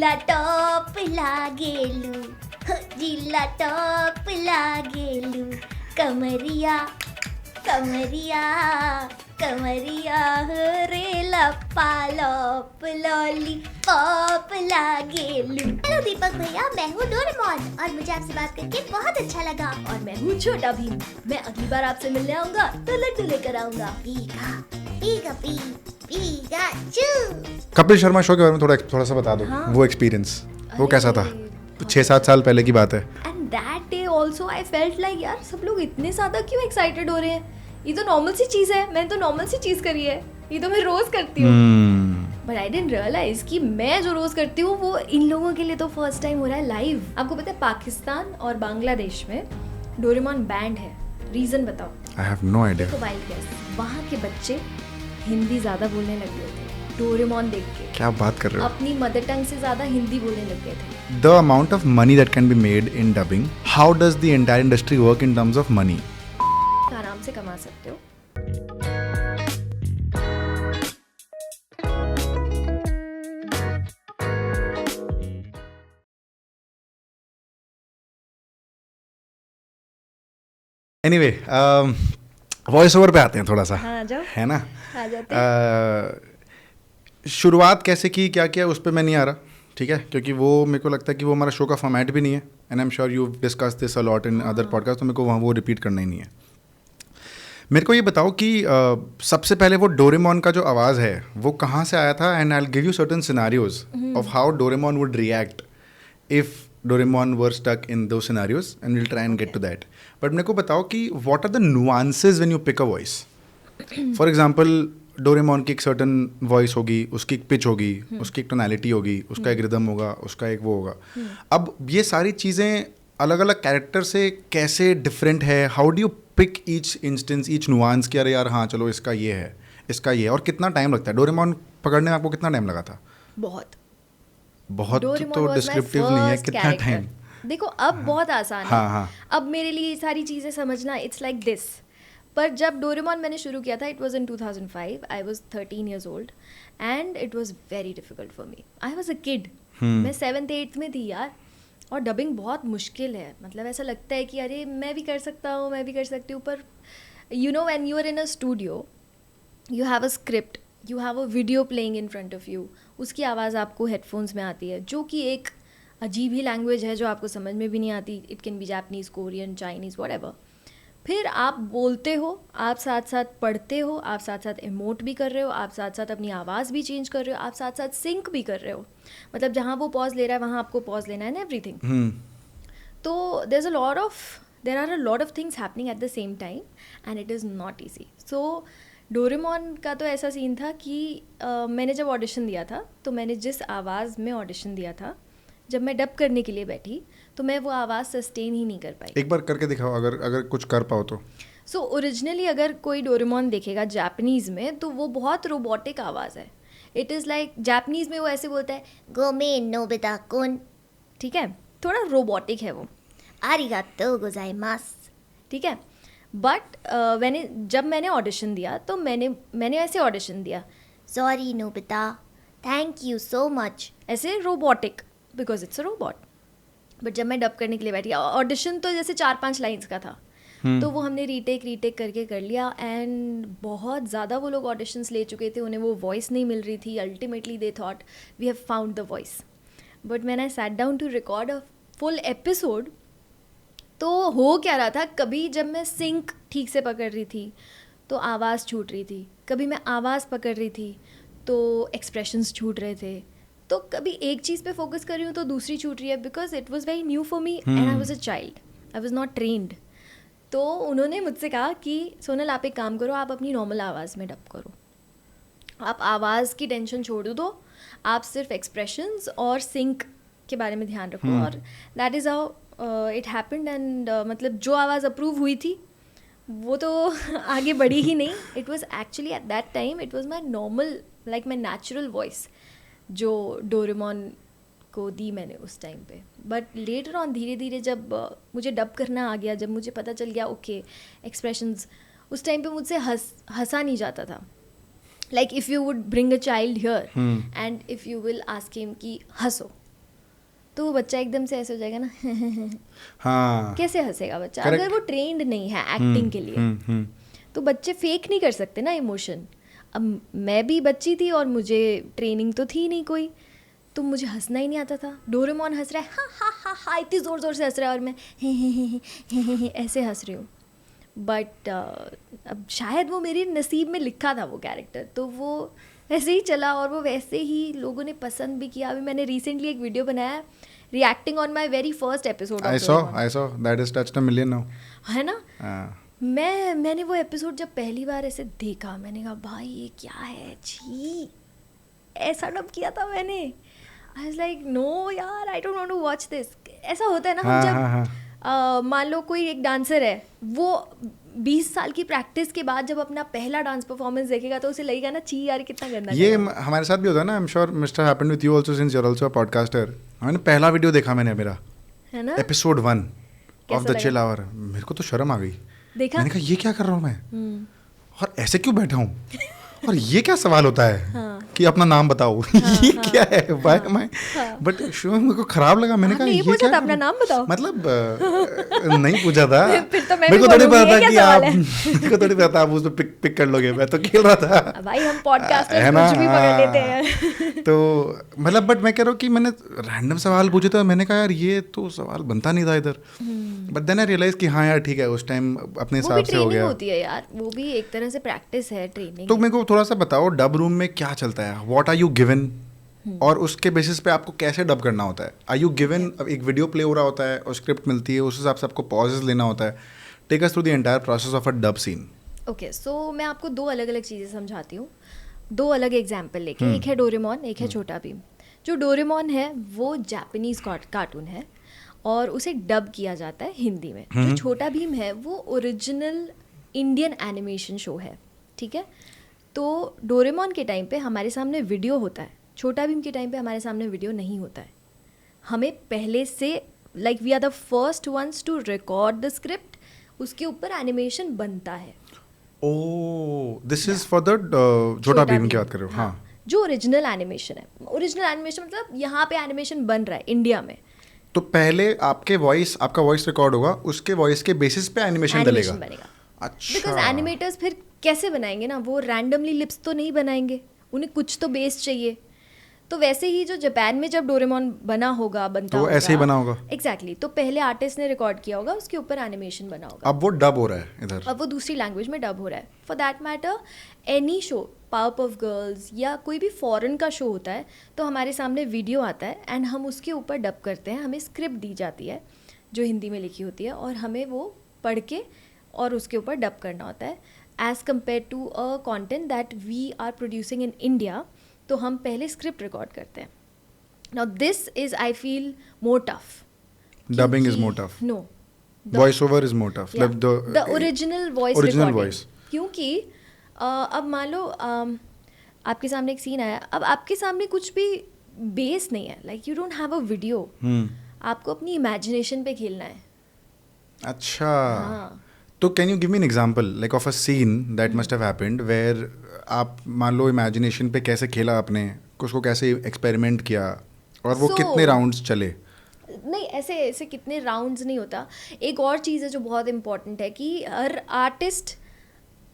जिला टॉप लागेलू, जिला टॉप लागेलू, कमरिया कमरिया कमरिया रे लप्पा लॉप लॉली पॉप लागेलू। हेलो दीपक भैया, मैं हूँ डोरेमोन और मुझे आपसे बात करके बहुत अच्छा लगा। और मैं हूँ छोटा भीम। मैं अगली बार आपसे मिलने आऊंगा तो लड्डू लेकर आऊंगा। पीका पीका P Pikachu. Kapil Sharma show के बारे में थोड़ा सा बता दो। हाँ। वो एक्सपीरियंस वो कैसा था? अरे, 6-7 साल पहले की बात है। And that day also I felt like यार सब लोग इतने ज्यादा क्यों एक्साइटेड हो रहे हैं? ये तो नॉर्मल सी चीज है, मैंने तो नॉर्मल सी चीज करी है, ये तो मैं रोज करती हूँ। बट आई डिडंट रियलाइज कि मैं जो रोज करती हूँ वो इन लोगों के लिए तो फर्स्ट टाइम हो रहा है लाइव। आपको पता है पाकिस्तान और बांग्लादेश में डोरेमोन बैंड है, रीजन बताओ? I have no idea. तो वाइल्ड गेस, वहाँ के बच्चे हिंदी ज्यादा बोलने लग गए थे डोरेमोन देख के। क्या बात कर रहे हो? अपनी मदर टंग से ज्यादा हिंदी बोलने लग गए थे। The amount of money that can be made in dubbing, how does the entire industry work in terms of money? आराम से कमा सकते हो। Anyway, वॉइस ओवर पे आते हैं थोड़ा सा। हाँ, जाओ। है ना? आ जाते हैं। शुरुआत कैसे की, क्या किया, उस पर मैं नहीं आ रहा, ठीक है? क्योंकि वो मेरे को लगता है कि वो हमारा शो का फॉर्मेट भी नहीं है। And I am sure you discuss this a lot in other podcast, तो मेरे को वहाँ वो रिपीट करना ही नहीं है। मेरे को ये बताओ कि सबसे पहले वो डोरेमोन का जो आवाज़ है वो कहाँ से आया था? And I will give you certain scenarios of how Doraemon would react if Doraemon were stuck in दो scenarios, and will try and get to that. But मेरे को बताओ कि what are the nuances when you pick a voice? For example, Doraemon की एक certain voice होगी, उसकी एक पिच होगी, उसकी एक टोनैलिटी होगी, उसका एक रिदम होगा, उसका एक वो होगा। अब ये सारी चीज़ें अलग अलग कैरेक्टर से कैसे डिफरेंट है? How do you pick each instance, each nuance कि अरे यार हाँ चलो इसका ये है, इसका ये है? और कितना टाइम लगता है? डोरेमोन पकड़ने में आपको कितना टाइम लगा था? बहुत डोरेमोन तो was my डिस्क्रिप्टिव नहीं है, first कितना character. टाइम? देखो अब बहुत आसान हाँ, है। हाँ। अब मेरे लिए ये सारी चीज़ें समझना इट्स लाइक दिस। पर जब डोरेमोन मैंने शुरू किया था, it was in 2005, I was 13 years old and it was very difficult for me. I was a kid, मैं 7th 8th में थी यार। और डबिंग बहुत मुश्किल है, मतलब ऐसा लगता है कि अरे मैं भी कर सकता हूँ, मैं भी कर सकती हूँ। पर you know when you are in a studio, you have a script, you have a video playing in front of you, उसकी आवाज़ आपको हेडफोन्स में आती है, जो कि एक अजीब ही लैंग्वेज है जो आपको समझ में भी नहीं आती। It can be Japanese, Korean, Chinese, whatever. फिर आप बोलते हो, आप साथ साथ पढ़ते हो, आप साथ साथ इमोट भी कर रहे हो, आप साथ साथ अपनी आवाज़ भी चेंज कर रहे हो, आप साथ साथ सिंक भी कर रहे हो। मतलब जहाँ वो पॉज ले रहा है वहाँ आपको पॉज लेना है ना, एवरीथिंग। तो there are a lot of things happening at the same time and it is not easy. So Doraemon का तो ऐसा सीन था कि मैंने जब ऑडिशन दिया था, तो मैंने जिस आवाज़ में ऑडिशन दिया था, जब मैं डब करने के लिए बैठी तो मैं वो आवाज़ सस्टेन ही नहीं कर पाई। एक बार करके दिखाओ, अगर कुछ कर पाओ तो। सो ओरिजिनली अगर कोई डोरेमोन देखेगा जापानीज़ में तो वो बहुत रोबोटिक आवाज़ है। इट इज़ लाइक जापानीज़ में वो ऐसे बोलता है गोमे नोबिता कुन, ठीक है, थोड़ा रोबोटिक है वो, आरिगातो गोजाइमासु। ठीक है। बट जब मैंने ऑडिशन दिया तो मैंने ऐसे ऑडिशन दिया, sorry Nobita, thank you so much, ऐसे robotic, because it's a robot. But जब मैं डब करने के लिए बैठी, ऑडिशन तो जैसे 4-5 लाइन्स का था, तो वो हमने रीटेक करके कर लिया। एंड बहुत ज़्यादा वो लोग ऑडिशंस ले चुके थे, उन्हें वो वॉइस नहीं मिल रही थी। Ultimately they thought we have found the voice. But when I sat down to record a full episode, तो हो क्या रहा था, कभी जब मैं सिंक ठीक से पकड़ रही थी तो आवाज़ छूट रही थी, कभी मैं आवाज़ पकड़ रही थी तो एक्सप्रेशंस छूट रहे थे, तो कभी एक चीज़ पे फोकस कर रही हूँ तो दूसरी छूट रही है, because it was very new for me and I was a child, I was not trained. तो उन्होंने मुझसे कहा कि सोनल आप एक काम करो, आप अपनी नॉर्मल आवाज़ में डब करो, आप आवाज़ की टेंशन छोड़ दो, आप सिर्फ एक्सप्रेशंस और सिंक के बारे में ध्यान रखो। और that is how it happened. And मतलब जो आवाज़ अप्रूव हुई थी वो तो आगे बढ़ी ही नहीं। It was actually at that time it was my normal, like my natural voice जो डोरेमोन को दी मैंने उस टाइम पे। बट लेटर ऑन धीरे धीरे जब मुझे डब करना आ गया, जब मुझे पता चल गया ओके एक्सप्रेशंस, उस टाइम पे मुझसे हंसा नहीं जाता था। Like if you would bring a child here and if you will ask him कि हंसो, तो वो बच्चा एकदम से ऐसे हो जाएगा ना हाँ कैसे हंसेगा बच्चा Correct. अगर वो ट्रेंड नहीं है एक्टिंग के लिए तो बच्चे फेक नहीं कर सकते ना इमोशन। अब मैं भी बच्ची थी और मुझे ट्रेनिंग तो थी नहीं कोई, तो मुझे हंसना ही नहीं आता था। डोरेमोन हंस रहा है हा हा हा हा इतनी ज़ोर ज़ोर से हंस रहा है और मैं हे ऐसे हंस रही हूँ। बट अब शायद वो मेरे नसीब में लिखा था वो कैरेक्टर, तो वो वैसे ही चला और वो वैसे ही लोगों ने पसंद भी किया। अभी मैंने रिसेंटली एक वीडियो बनाया reacting on my very first episode I saw that is touched a million now. है ना। हाँ मैंने वो एपिसोड जब पहली बार ऐसे देखा मैंने कहा भाई ये क्या है, छी ऐसा डब किया था मैंने। आई वाज लाइक नो यार I don't want to watch this. ऐसा होता है ना हम जब मान लो कोई एक डांसर है वो 20 साल की प्रैक्टिस के बाद जब अपना पहला डांस परफॉर्मेंस देखेगा तो उसे लगेगा ना छी यार कितना गंदा ये करा है। हमारे साथ भी होता है ना। I am sure mister happened with you also since you are also a podcaster. मैंने पहला वीडियो देखा मैंने मेरा है ना। एपिसोड 1 ऑफ द लगा? Chill hour. मेरे को तो शर्म आ गई। देखा मैंने कहा ये क्या कर रहा हूँ मैं और ऐसे क्यों बैठा हूँ और ये क्या सवाल होता है कि अपना नाम बताओ ये क्या है why am I. But show मेरे को खराब लगा। मैंने कहा आपने ये ये पूछा क्या था अपना नाम बताओ? मतलब नहीं पूछा था। फिर तो मैं मेरे भी को थोड़ी बोलूंगी, पता ये था क्या कि सवाल आप है? मेरे को थोड़ी पता था आप उसको पिक कर लोगे। मैं तो खेल रहा था भाई हम पॉडकास्टर है ना। कुछ भी पकड़ लेते हाँ। हैं। तो मतलब बट मैं कह रहा हूँ कि मैंने रैंडम सवाल पूछे तो मैंने कहा यार ये तो सवाल बनता नहीं था इधर। बट देन आई रियलाइज कि हाँ यार ठीक है उस टाइम अपने वो भी हिसाब से हो ट्रेनिंग गया। होती है यार, वो भी एक तरह से प्रैक्टिस है ट्रेनिंग। तो मेरे को थोड़ा सा बताओ डब रूम में क्या चलता है, व्हाट आर यू गिवन और उसके बेसिस पे आपको कैसे डब करना होता है। आर यू गिवन एक वीडियो प्ले हो रहा होता है और स्क्रिप्ट मिलती है उस हिसाब से आपको पॉजेस लेना होता है। Take us through the entire process of a dub scene. Okay so मैं आपको दो अलग अलग चीज़ें समझाती हूँ, दो अलग एग्जाम्पल लेके। एक है डोरेमोन, एक है छोटा भीम। जो डोरेमोन है वो जापानीज कार्टून है और उसे डब किया जाता है हिंदी में। जो छोटा भीम है वो ओरिजिनल इंडियन एनिमेशन शो है, ठीक है। तो डोरेमोन के टाइम पे हमारे सामने वीडियो होता है, छोटा भीम के टाइम पे हमारे सामने वीडियो नहीं होता है। हमें पहले से like we are the first ones to record the script, उसके ऊपर एनिमेशन बनता है। Oh this is for the Chhota Bheem की बात कर रहे हो। हाँ जो ओरिजिनल एनिमेशन है, ओरिजिनल एनिमेशन मतलब यहाँ पे एनिमेशन बन रहा है इंडिया में। तो पहले आपका वॉइस रिकॉर्ड होगा, उसके वॉइस के बेसिस पे एनिमेशन बनेगा अच्छा बिकॉज एनिमेटर्स फिर कैसे बनाएंगे ना, वो रैंडमली लिप्स तो नहीं बनाएंगे, उन्हें कुछ तो बेस चाहिए। तो वैसे ही जो जापान में जब डोरेमोन बनता तो वो ऐसे ही बना होगा। एग्जैक्टली तो पहले आर्टिस्ट ने रिकॉर्ड किया होगा, उसके ऊपर एनिमेशन बना होगा। अब वो डब हो रहा है इधर, अब वो दूसरी लैंग्वेज में डब हो रहा है। For that matter any show, power of girls या कोई भी फॉरेन का शो होता है तो हमारे सामने वीडियो आता है एंड हम उसके ऊपर डब करते हैं। हमें स्क्रिप्ट दी जाती है जो हिंदी में लिखी होती है और हमें वो पढ़ के और उसके ऊपर डब करना होता है as compare to a content that we are producing in India. तो हम पहले स्क्रिप्ट रिकॉर्ड करते हैं। Now this is I feel more tough. Dubbing is more tough, no voice over is more tough, the original voice original recording. voice. क्योंकि अब मान लो आपके सामने एक सीन आया, अब आपके सामने कुछ भी बेस नहीं है, like you don't have a video, आपको अपनी इमेजिनेशन पे खेलना है। अच्छा हाँ। तो can you give me an example like of a scene that must have happened where आप मान लो इमेजिनेशन पे कैसे खेला आपने, उसको कैसे एक्सपेरिमेंट किया और वो कितने राउंड्स चले। नहीं ऐसे कितने राउंड्स नहीं होता। एक और चीज़ है जो बहुत इम्पॉर्टेंट है कि हर आर्टिस्ट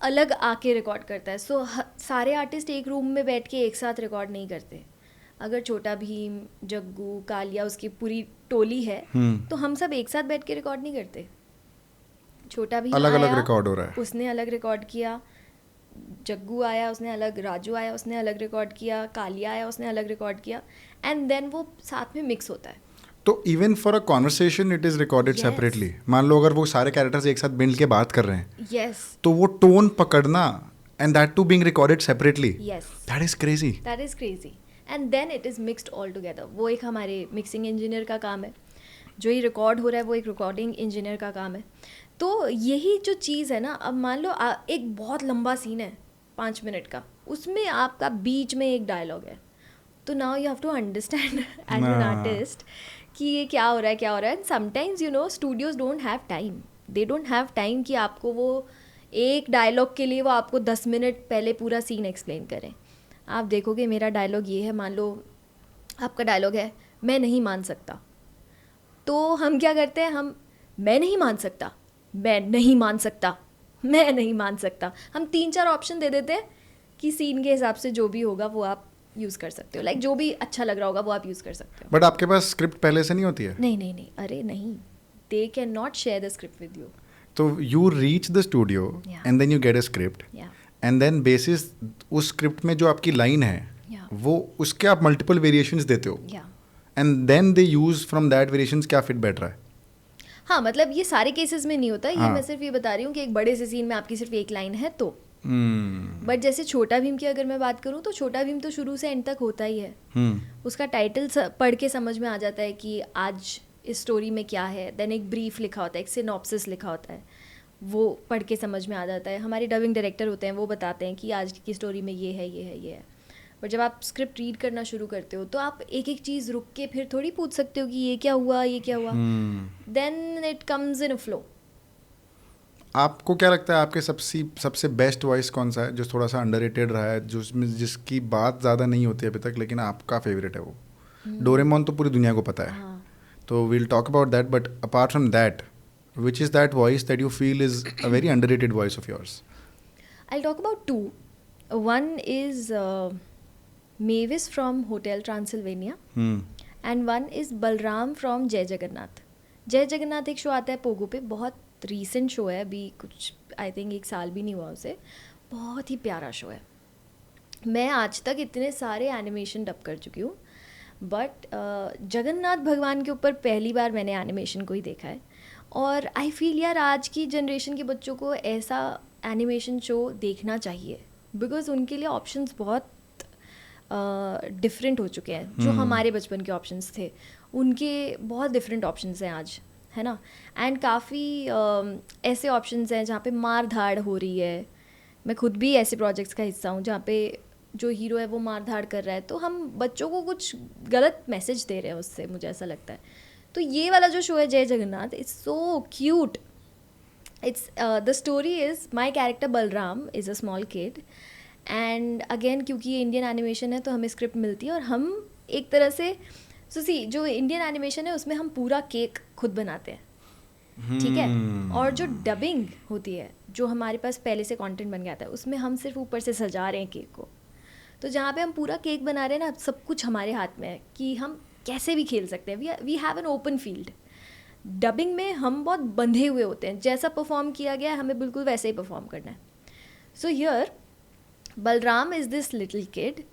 अलग आके रिकॉर्ड करता है। सो सारे आर्टिस्ट एक रूम में बैठ के एक साथ रिकॉर्ड नहीं करते। अगर छोटा भीम, जग्गू, कालिया, उसकी पूरी टोली है तो हम सब एक साथ बैठ के रिकॉर्ड नहीं करते। छोटा भीम अलग अलग आया, रिकॉर्ड हो रहा है, उसने अलग रिकॉर्ड किया। जग्गू आया उसने अलग, राजू आया उसने अलग रिकॉर्ड किया, कालिया आया उसने अलग रिकॉर्ड किया एंड देन वो साथ में मिक्स होता है। तो even for a conversation it is recorded Yes. Separately. मान लो अगर वो सारे कैरेक्टर्स एक साथ मिल के बात कर रहे हैं यस तो वो टोन पकड़ना and that too being recorded separately, yes that is crazy. That is crazy and then it is mixed all together. वो एक हमारे मिक्सिंग इंजीनियर का काम है, जो ये रिकॉर्ड हो रहा है वो एक रिकॉर्डिंग इंजीनियर का काम है। तो यही जो चीज़ है ना, अब मान लो एक बहुत लंबा सीन है 5 मिनट का, उसमें आपका बीच में एक डायलॉग है, तो now you have to understand as an artist कि ये क्या हो रहा है। And sometimes you know studios don't have time, they don't have time कि आपको वो एक डायलॉग के लिए वो आपको 10 मिनट पहले पूरा सीन एक्सप्लेन करें। आप देखोगे मेरा डायलॉग ये है, मान लो आपका डायलॉग है मैं नहीं मान सकता, तो हम क्या करते हैं, मैं नहीं मान सकता, मैं नहीं मान सकता, मैं नहीं मान सकता, हम 3-4 ऑप्शन दे देते हैं कि सीन के हिसाब से जो भी होगा वो आप यूज़ कर सकते हो, लाइक जो भी अच्छा लग रहा होगा वो आप यूज़ कर सकते हो. बट आपके पास स्क्रिप्ट पहले से नहीं होती है? नहीं, अरे नहीं, they can not share the script with you. तो you reach the studio Yeah. And then you get a script या एंड देन बेसिस उस स्क्रिप्ट में जो आपकी लाइन है या वो उसके आप मल्टीपल वेरिएशंस देते हो या and then they use from that variations क्या फिट बैठ रहा है. हाँ, मतलब ये सारे केसेस में नहीं होता, ये हाँ. मैं सिर्फ ये बता रही हूँ कि एक बड़े से सीन में आपकी सिर्फ एक लाइन है तो. Hmm. बट जैसे छोटा भीम की अगर मैं बात करूँ तो छोटा भीम तो शुरू से एंड तक होता ही है. उसका टाइटल पढ़ के समझ में आ जाता है कि आज इस स्टोरी में क्या है. देन एक ब्रीफ लिखा होता है, एक सिनॉप्सिस लिखा होता है, वो पढ़ के समझ में आ जाता है. हमारे डबिंग डायरेक्टर होते हैं, वो बताते हैं कि आज की स्टोरी में ये है, ये है, ये है. बट जब आप स्क्रिप्ट रीड करना शुरू करते हो तो आप एक एक चीज़ रुक के फिर थोड़ी पूछ सकते हो कि ये क्या हुआ, ये क्या हुआ. Then it comes in a flow. आपको क्या लगता है आपके सबसे बेस्ट वॉइस कौन सा है जो थोड़ा सा अंडररेटेड रहा है, जिसकी बात ज़्यादा नहीं होती अभी तक लेकिन आपका फेवरेट है वो? डोरेमोन तो पूरी दुनिया को पता है, हाँ. तो we'll talk about that. But apart from that, which is that voice that you feel is a very underrated voice of yours? I'll talk about two. One is Mavis from Hotel Transylvania. And one is Balram from जय जगन्नाथ. जय जगन्नाथ एक show आता है Pogo पे, बहुत recent show है, अभी कुछ आई थिंक 1 साल भी नहीं हुआ उसे. बहुत ही प्यारा शो है. मैं आज तक इतने सारे एनिमेशन डब कर चुकी हूँ, बट जगन्नाथ भगवान के ऊपर पहली बार मैंने एनिमेशन को ही देखा है. और आई फील यार आज की जनरेशन के बच्चों को ऐसा एनिमेशन शो देखना चाहिए, बिकॉज उनके लिए ऑप्शंस बहुत डिफरेंट हो चुके हैं. जो हमारे बचपन के ऑप्शंस थे उनके बहुत डिफरेंट ऑप्शंस हैं आज, है ना. एंड काफ़ी ऐसे ऑप्शंस हैं जहाँ पे मार धाड़ हो रही है. मैं खुद भी ऐसे प्रोजेक्ट्स का हिस्सा हूँ जहाँ पे जो हीरो है वो मार धाड़ कर रहा है, तो हम बच्चों को कुछ गलत मैसेज दे रहे हैं उससे, मुझे ऐसा लगता है. तो ये वाला जो शो है जय Jagannath, it's so cute. It's the story is my character Balram is a small kid, and again क्योंकि ये इंडियन एनिमेशन है तो हमें स्क्रिप्ट मिलती है और हम एक तरह से जो इंडियन एनिमेशन है उसमें हम पूरा केक खुद बनाते हैं, ठीक है. और जो डबिंग होती है, जो हमारे पास पहले से कंटेंट बन गया था, उसमें हम सिर्फ ऊपर से सजा रहे हैं केक को. तो जहाँ पे हम पूरा केक बना रहे हैं ना, सब कुछ हमारे हाथ में है कि हम कैसे भी खेल सकते हैं. We have an open field. Dubbing में हम बहुत बंधे हुए होते हैं, जैसा परफॉर्म किया गया है हमें बिल्कुल वैसे ही परफॉर्म करना है. So here Balram is this little kid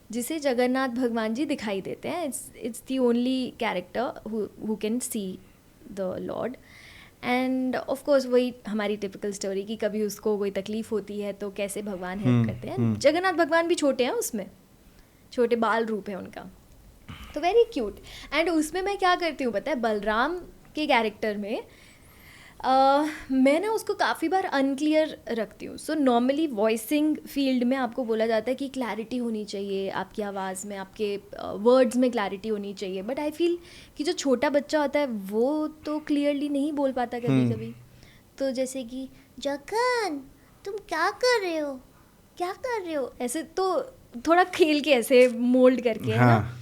जिसे जगन्नाथ भगवान जी दिखाई देते हैं. It's the only character who can see the Lord. End of course वही हमारी टिपिकल स्टोरी कि कभी उसको कोई तकलीफ होती है तो कैसे भगवान हेल्प करते हैं. जगन्नाथ भगवान भी छोटे हैं, उसमें छोटे बाल रूप है उनका, तो वेरी क्यूट. एंड उसमें मैं क्या करती हूँ पता है, बलराम के कैरेक्टर में मैं ना उसको काफ़ी बार अनक्लियर रखती हूँ. सो नॉर्मली वॉइसिंग फील्ड में आपको बोला जाता है कि क्लैरिटी होनी चाहिए आपकी आवाज़ में, आपके वर्ड्स में क्लैरिटी होनी चाहिए. बट आई फील कि जो छोटा बच्चा होता है वो तो क्लियरली नहीं बोल पाता कभी कभी. तो जैसे कि जगन तुम क्या कर रहे हो, क्या कर रहे हो, ऐसे तो थोड़ा खेल के ऐसे मोल्ड करके, है ना. हाँ.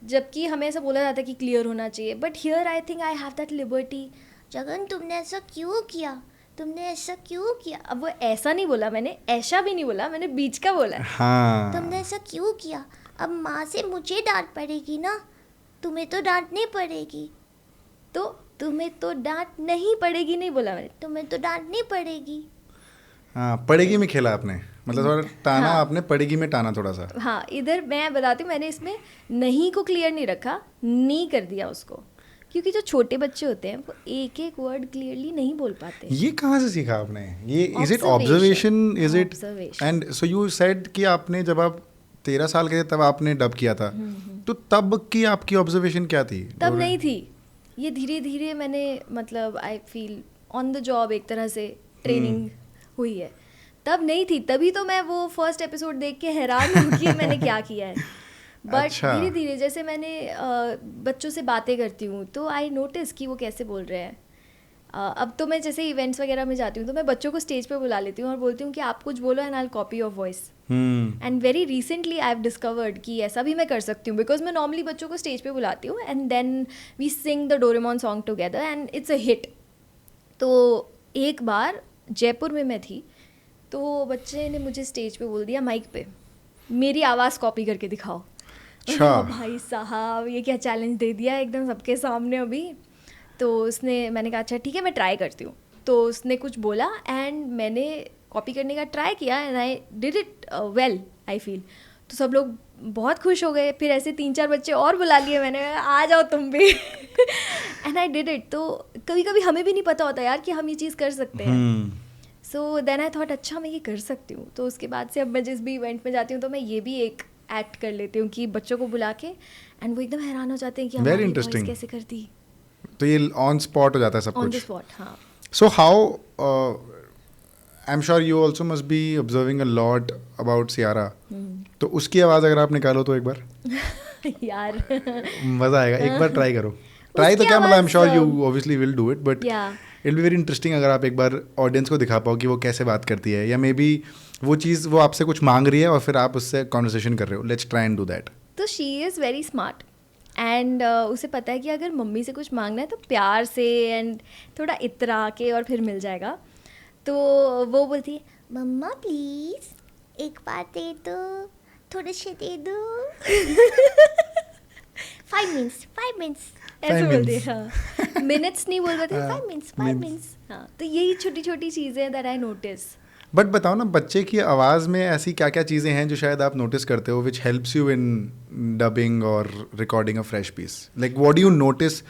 जबकि हमें ऐसा बोला जाता है कि क्लियर होना चाहिए, but here I think I have that liberty. Jagan तुमने ऐसा क्यों किया, तुमने ऐसा क्यों किया. अब वो ऐसा नहीं बोला मैंने, ऐसा भी नहीं बोला मैंने, बीच का बोला है. हाँ. तुमने ऐसा क्यों किया, अब माँ से मुझे डांट पड़ेगी ना, तुम्हें तो डांटनी पड़ेगी. तो तुम्हें तो डांट नहीं पड़ेगी नहीं बोला मैंने, तुम्हें तो डांटनी पड़ेगी. हाँ, पड़ेगी में खेला आपने, मतलब थोड़ा टाना. हाँ. आपने पड़ेगी में टाना थोड़ा सा. हाँ, इधर मैं बताती हूँ, मैंने इसमें नहीं को क्लियर नहीं रखा, नी कर दिया उसको, क्योंकि जो छोटे बच्चे होते हैं वो एक एक वर्ड क्लियरली नहीं बोल पाते. ये कहाँ से सीखा आपने ये? Is it Observation. Observation, is it? Observation. And so you said कि आपने जब आप 13 साल के थे तब आपने डब किया था, तो तब की आपकी ऑब्जर्वेशन क्या थी? तब नहीं थी, ये धीरे धीरे मैंने, मतलब I feel on the job एक तरह से ट्रेनिंग हुई है. तब नहीं थी, तभी तो मैं वो फर्स्ट एपिसोड देख के हैरान हूँ कि मैंने क्या किया है. बट अच्छा. धीरे धीरे जैसे मैंने बच्चों से बातें करती हूँ तो आई नोटिस कि वो कैसे बोल रहे हैं. अब तो मैं जैसे इवेंट्स वगैरह में जाती हूँ तो मैं बच्चों को स्टेज पे बुला लेती हूँ और बोलती हूँ कि आप कुछ बोलो and I will copy your voice. And very recently I have discovered कि ऐसा भी मैं कर सकती हूँ, बिकॉज मैं नॉर्मली बच्चों को स्टेज पे बुलाती हूँ and then we sing the Doraemon song together and it's a hit. तो एक बार जयपुर में मैं थी तो बच्चे ने मुझे स्टेज पे बोल दिया माइक पे, मेरी आवाज़ कॉपी करके दिखाओ. अच्छा. भाई साहब ये क्या चैलेंज दे दिया एकदम सबके सामने अभी. तो मैंने कहा अच्छा ठीक है मैं ट्राई करती हूँ. तो उसने कुछ बोला एंड मैंने कॉपी करने का ट्राई किया and I did it well I feel. तो सब लोग बहुत खुश हो गए. फिर ऐसे 3-4 बच्चे और बुला लिए मैंने, आ जाओ तुम भी. And I did it. तो कभी कभी हमें भी नहीं पता होता यार कि हम ये चीज़ कर सकते हैं. सो देन आई थॉट अच्छा मैं ये कर सकती हूँ. तो उसके बाद से अब मैं जिस भी इवेंट में जाती हूँ तो मैं ये भी एक एक्ट कर लेती हूँ कि बच्चों को बुला के एंड वो एकदम हैरान हो जाते हैं कि हमारी वॉइस कैसे करती. तो ये ऑन स्पॉट हो जाता है सब कुछ. On the spot. हाँ. So how I am sure you also must be observing a lot about Siara. तो उसकी आवाज़ अगर आप निकालो तो एक बार यार मज़ा आएगा. एक बार ट्राई करो. ट्राई तो क्या, मतलब आई am sure you obviously will do it, but it be very interesting अगर आप एक बार ऑडियंस को दिखा पाओ कि वो कैसे बात करती है, या मे बी वो चीज़ वो आपसे कुछ मांग रही है और फिर आप उससे कॉन्वर्सेशन कर रहे हो. Let's try and do that. तो she is very smart and उसे पता है कि अगर मम्मी से कुछ मांगना है तो प्यार से एंड थोड़ा इतरा के और फिर मिल जाएगा. तो वो बोलती है मम्मा प्लीज एक बार दे दो, थोड़े से दे दो. 5 मिनट्स ऐसे बोलती है. हाँ. मिनट्स नहीं बोल पाते, 5 मिनट्स. हाँ. तो यही छोटी छोटी चीज़ें दैट आई नोटिस. बट बताओ ना, बच्चे की आवाज़ में ऐसी क्या क्या चीज़ें हैं जो शायद आप नोटिस करते हो which helps you in dubbing और recording a fresh piece. Like what do you notice?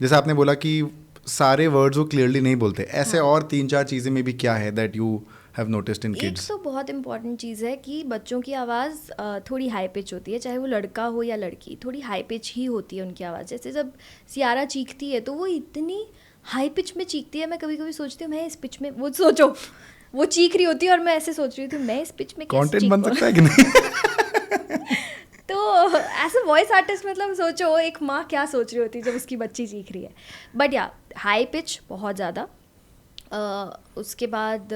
जैसे आपने बोला कि सारे वर्ड्स वो क्लियरली नहीं बोलते, ऐसे और 3-4 चीज़ें में भी क्या है that you have noticed in kids? एक तो बहुत इंपॉर्टेंट चीज़ है कि बच्चों की आवाज़ थोड़ी हाई पिच होती है, चाहे वो लड़का हो या लड़की, थोड़ी हाई पिच ही होती है उनकी आवाज़. जैसे जब सियारा चीखती है तो वो इतनी हाई पिच में चीखती है, मैं कभी कभी सोचती हूँ मैं इस पिच में, वो सोचो वो चीख रही होती है और मैं ऐसे सोच रही थी मैं इस पिच में कैसे कंटेंट बन सकता है कि नहीं? तो एज अ वॉइस आर्टिस्ट मतलब सोचो एक माँ क्या सोच रही होती है जब उसकी बच्ची चीख रही है. बट या हाई पिच बहुत ज़्यादा. उसके बाद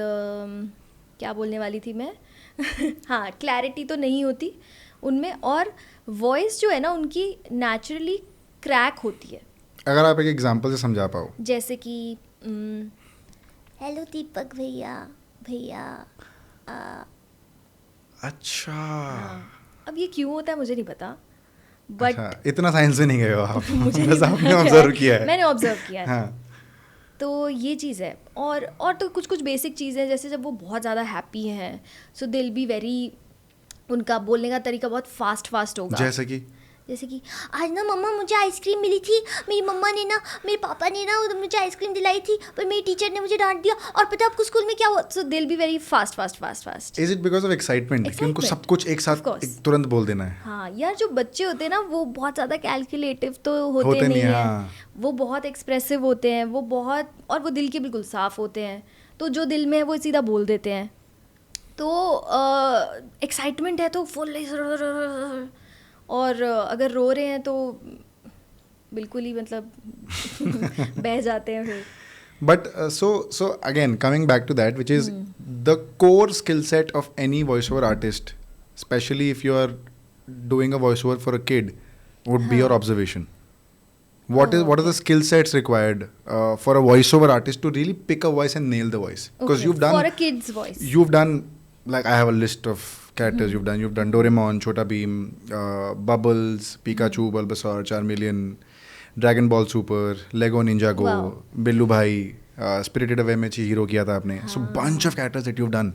क्या बोलने वाली थी मैं? हाँ, क्लैरिटी तो नहीं होती उनमें, और वॉइस जो है ना उनकी नेचुरली क्रैक होती है. अगर आप एक एग्जांपल से समझा पाओ. जैसे कि हेलो दीपक भैया अच्छा. अब ये क्यों होता है मुझे नहीं पता, बट अच्छा, इतना साइंस में नहीं गए हो आप. मुझे बस आपने ऑब्जर्व किया है. मैंने ऑब्जर्व किया है. हाँ. तो ये चीज़ है. और तो कुछ कुछ बेसिक चीज़ें, जैसे जब वो बहुत ज़्यादा हैप्पी हैं सो दे विल बी वेरी, उनका बोलने का तरीका बहुत फास्ट होगा. जैसे कि आज ना मम्मा मुझे आइसक्रीम मिली थी, मेरी मम्मा ने ना, मेरे पापा ने ना मुझे आइसक्रीम दिलाई थी, पर मेरी टीचर ने मुझे डांट दिया, और पता है आपको स्कूल में क्या हुआ? So they will be very fast. Is it because of excitement कि उनको सब कुछ एक साथ तुरंत बोल देना है? हाँ यार, जो बच्चे होते हैं ना वो बहुत ज़्यादा कैलकुलेटिव तो होते नहीं हैं. हाँ. वो बहुत एक्सप्रेसिव होते हैं, वो बहुत, और वो दिल के बिल्कुल साफ होते हैं. तो जो दिल में है वो सीधा बोल देते हैं. तो एक्साइटमेंट है तो फुल, और अगर रो रहे हैं तो बिल्कुल ही मतलब बह जाते हैं फिर. But so again, coming back to that, which is the core skill set of any voiceover artist, especially if you are doing a voiceover for a kid, would be your observation. What are the skill sets required for a voiceover artist to really pick a voice and nail the voice? Because you've done for a kid's voice. You've done, like, I have a list of characters you've done Doraemon, Chota Beam, Bubbles, Pikachu, Bulbasaur, Charmeleon, Dragon Ball Super, Lego Ninja Go, Billu Bhai, Spirited Away में Chihiro किया था आपने. So bunch of characters that you've done.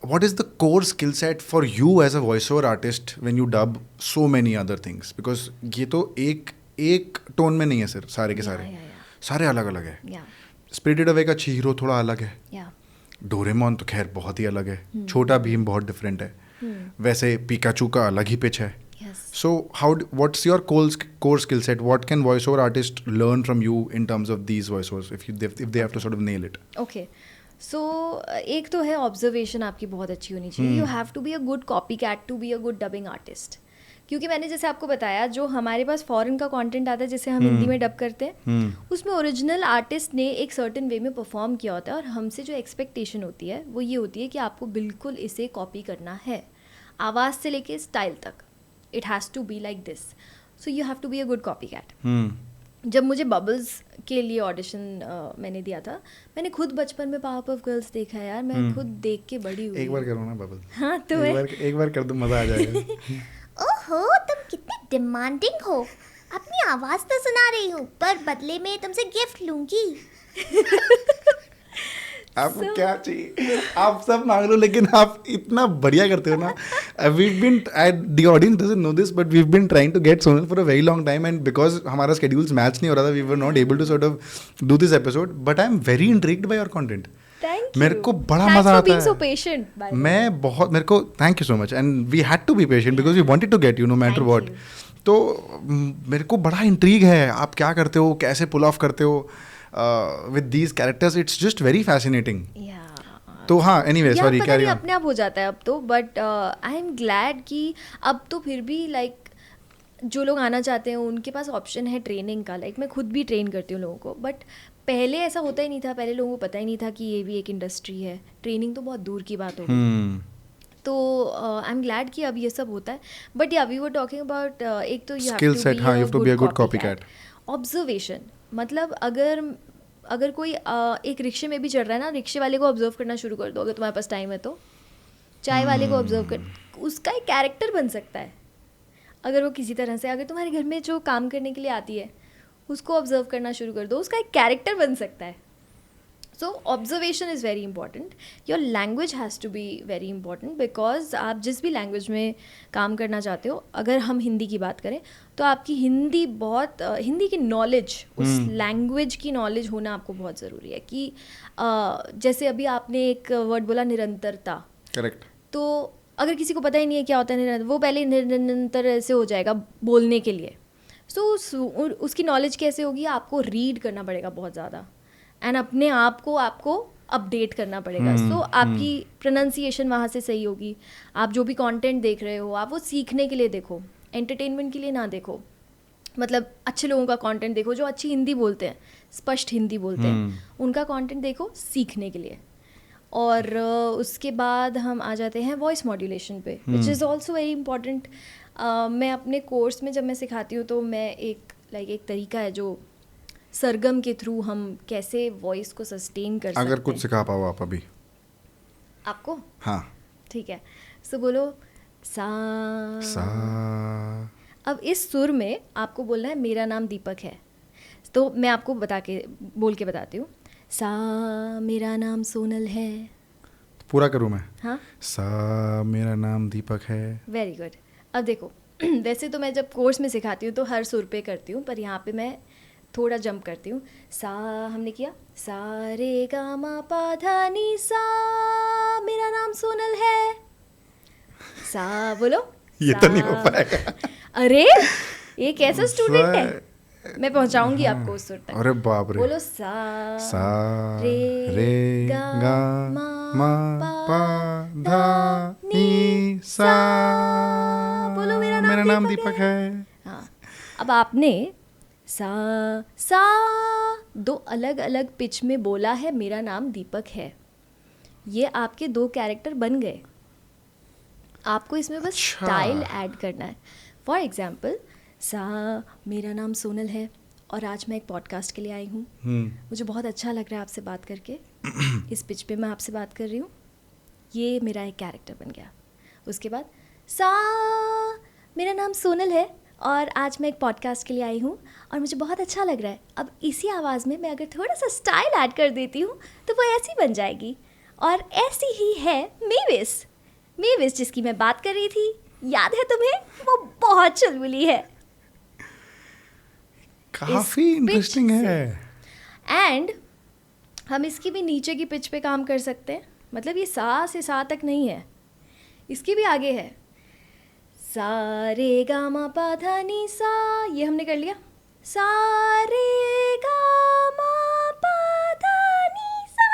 What is the core skill set for you as a voiceover artist when you dub so many other things? Because ये तो एक tone में नहीं है सर, सारे के सारे अलग अलग है. Spirited Away का Chihiro थोड़ा अलग है. डोरेमोन तो खैर बहुत ही अलग है. छोटा भीम बहुत डिफरेंट है. वैसे पिकाचू का अलग ही पिच है. So what's your core skill set? What can voiceover artists learn from you in terms of these voiceovers if they have to sort of nail it? Okay. So एक तो है observation आपकी बहुत अच्छी होनी चाहिए. You have to be a good copycat to be a good dubbing artist. क्योंकि मैंने जैसे आपको बताया जो हमारे पास फॉरेन का कंटेंट आता है जिसे हम हिंदी में डब करते हैं उसमें ओरिजिनल आर्टिस्ट ने एक सर्टेन वे में परफॉर्म किया होता है और हमसे जो एक्सपेक्टेशन होती है वो ये होती है कि आपको बिल्कुल इसे कॉपी करना है, आवाज़ से लेके स्टाइल तक, it has to be like this, so you have to be a good copycat. जब मुझे बबल्स के लिए ऑडिशन मैंने दिया था, मैंने खुद बचपन में पावर ऑफ गर्ल्स देखा है यार, मैं खुद देख के बड़ी हुई। एक बार करो ना बबल। हाँ तो एक बार कर दो, मजा आ जाएगा। ओहो, तुम कितनी डिमांडिंग हो। अपनी आवाज तो सुना रही हूँ पर बदले में तुमसे गिफ्ट लूंगी। आपको क्या चाहिए? आप सब मांग लो, लेकिन आप इतना बढ़िया करते हो ना। we've been, the audience doesn't know this, but we've been trying to get Sonal for a very long time, and because हमारा schedules match नहीं हो रहा था, we were not able to sort of do this episode. But I am very intrigued by your content. Thank मेरे you. को बड़ा Thanks मजा for आता being है। so patient, by the way. मैं बहुत, मेरे को thank you so much, and we had to be patient because we wanted to get you no matter Thank what. you. तो मेरे को बड़ा इंट्रीग है, आप क्या करते हो, कैसे पुल ऑफ करते हो with these characters, it's just very fascinating. Yeah. तो हाँ, एनीवे सॉरी, पता कैरी नहीं ऑन। अपने आप हो जाता है अब तो, बट आई एम ग्लैड कि अब तो फिर भी लाइक जो लोग आना चाहते हैं उनके पास ऑप्शन है ट्रेनिंग का। लाइक मैं खुद भी ट्रेन करती हूँ लोगों को, बट पहले ऐसा होता ही नहीं था। पहले लोगों को पता ही नहीं था कि ये भी एक इंडस्ट्री है। ट्रेनिंग तो बहुत दूर की बात हो गई। तो आई एम ग्लैड कि अब ये सब होता है। बट या वी वर टॉकिंग अबाउट एक तो Skill set, हाँ, you have to be a good copycat. Observation, मतलब अगर कोई एक रिक्शे में भी चढ़ रहा है ना, रिक्शे वाले को ऑब्जर्व करना शुरू कर दो अगर तुम्हारे पास टाइम है तो। चाय वाले को ऑब्जर्व कर, उसका एक कैरेक्टर बन सकता है अगर वो किसी तरह से। अगर तुम्हारे घर में जो काम करने के लिए आती है उसको ऑब्जर्व करना शुरू कर दो, उसका एक कैरेक्टर बन सकता है। So observation is very important. Your language has to be very important because आप जिस भी लैंग्वेज में काम करना चाहते हो, अगर हम हिंदी की बात करें तो आपकी हिंदी बहुत हिंदी की नॉलेज, उस लैंग्वेज की नॉलेज होना आपको बहुत ज़रूरी है। कि जैसे अभी आपने एक वर्ड बोला निरंतरता, करेक्ट। तो अगर किसी को पता ही नहीं है क्या होता है निरंतर, वो पहले निरंतर ऐसे हो जाएगा बोलने के लिए। सो उसकी नॉलेज कैसे होगी? आपको रीड करना पड़ेगा बहुत ज़्यादा, एंड अपने आप को आपको अपडेट करना पड़ेगा। सो आपकी प्रोनाउंसिएशन वहाँ से सही होगी। आप जो भी कंटेंट देख रहे हो आप वो सीखने के लिए देखो, एंटरटेनमेंट के लिए ना देखो। मतलब अच्छे लोगों का कंटेंट देखो जो अच्छी हिंदी बोलते हैं, स्पष्ट हिंदी बोलते हैं, उनका कंटेंट देखो सीखने के लिए। और उसके बाद हम आ जाते हैं वॉइस मॉड्यूलेशन पे, which is also very important. मैं अपने कोर्स में जब मैं सिखाती हूँ तो मैं एक तरीका है जो सरगम के थ्रू हम कैसे वॉइस को सस्टेन कर सकते हैं। अगर कुछ सिखा पाओ आप अभी आपको? हाँ ठीक है। सो बोलो सा। अब इस सुर में आपको बोलना है मेरा नाम दीपक है। तो मैं आपको बोल के बताती हूँ। सा मेरा नाम सोनल है। पूरा करूँ मैं? हाँ। सा मेरा नाम दीपक है। Very good. अब देखो वैसे तो मैं जब कोर्स में सिखाती हूँ तो हर सुर पे करती हूँ, पर यहाँ पे मैं थोड़ा जंप करती हूँ। सा हमने किया, सा रे गा मा पा धा नी सा मेरा नाम सोनल है। सा बोलो। ये तो नहीं हो पाएगा। अरे ये कैसा स्टूडेंट है, मैं पहुंचाऊंगी आपको उस सुर तक। अरे बाप रे। बोलो सा रे गा मा पा धा नी सा। बोलो मेरा नाम दीपक है। हाँ, अब आपने सा दो अलग अलग पिच में बोला है मेरा नाम दीपक है। ये आपके दो कैरेक्टर बन गए। आपको इसमें बस स्टाइल ऐड करना है। फॉर एग्जाम्पल, सा मेरा नाम सोनल है और आज मैं एक पॉडकास्ट के लिए आई हूँ। मुझे बहुत अच्छा लग रहा है आपसे बात करके। इस पिच पे मैं आपसे बात कर रही हूँ। ये मेरा एक कैरेक्टर बन गया। उसके बाद सा मेरा नाम सोनल है और आज मैं एक पॉडकास्ट के लिए आई हूँ और मुझे बहुत अच्छा लग रहा है। अब इसी आवाज़ में मैं अगर थोड़ा सा स्टाइल ऐड कर देती हूँ तो वो ऐसी बन जाएगी। और ऐसी ही है मेविस जिसकी मैं बात कर रही थी, याद है तुम्हें? वो बहुत चुलबुली है। काफी इंटरेस्टिंग है। एंड हम इसकी भी नीचे की पिच पे काम कर सकते हैं। मतलब ये सा से सा तक नहीं है, इसकी भी आगे है। सा रे गा मा पा धा नी सा, ये हमने कर लिया। सा रे गा मा पा धा नी सा।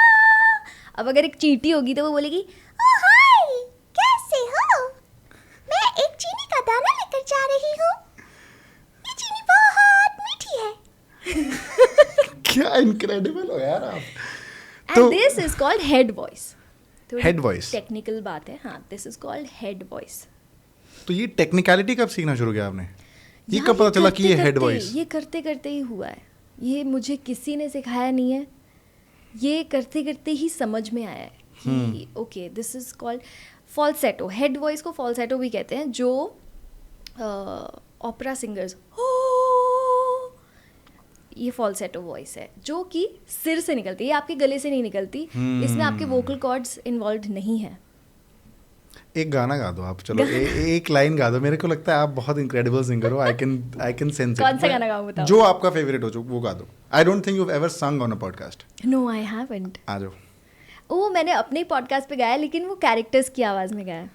अब अगर एक चींटी होगी तो वो बोलेगी ओ हाय, कैसे हो? मैं एक चीनी का दाना लेकर जा रही हूँ, ये चीनी बहुत मीठी है। क्या इनक्रेडिबल हो यार आप। And this is called head voice. Head voice. Technical बात है, हाँ, this is called head voice. तो ये टेक्निकलिटी कब सीखना शुरू किया आपने? ये यार, कब पता चला कि ये हेड करते-करते- वॉइस? ये करते करते ही हुआ है, ये मुझे किसी ने सिखाया नहीं है, ये करते करते ही समझ में आया है कि okay this is called falsetto. Head voice को फॉल्सेटो भी कहते हैं, जो ओपेरा सिंगर्स ये फॉल्सेटो वॉइस है जो कि सिर से निकलती है, ये आपके गले से नहीं निकलती। इसमें आपके वोकल कॉर्ड्स इन्वॉल्व नहीं है। एक गाना गा दो आप, चलो एक लाइन गा दो। मेरे को लगता है आप बहुत इनक्रेडिबल सिंगर हो। I can sense it. कौन सा गाना गाऊं बताओ? जो आपका फेवरेट हो, जो वो गा दो। I don't think you have ever sung on a podcast. No I haven't. आ जाओ। वो मैंने अपने पॉडकास्ट पे गाया, लेकिन वो कैरेक्टर्स की आवाज में गाया।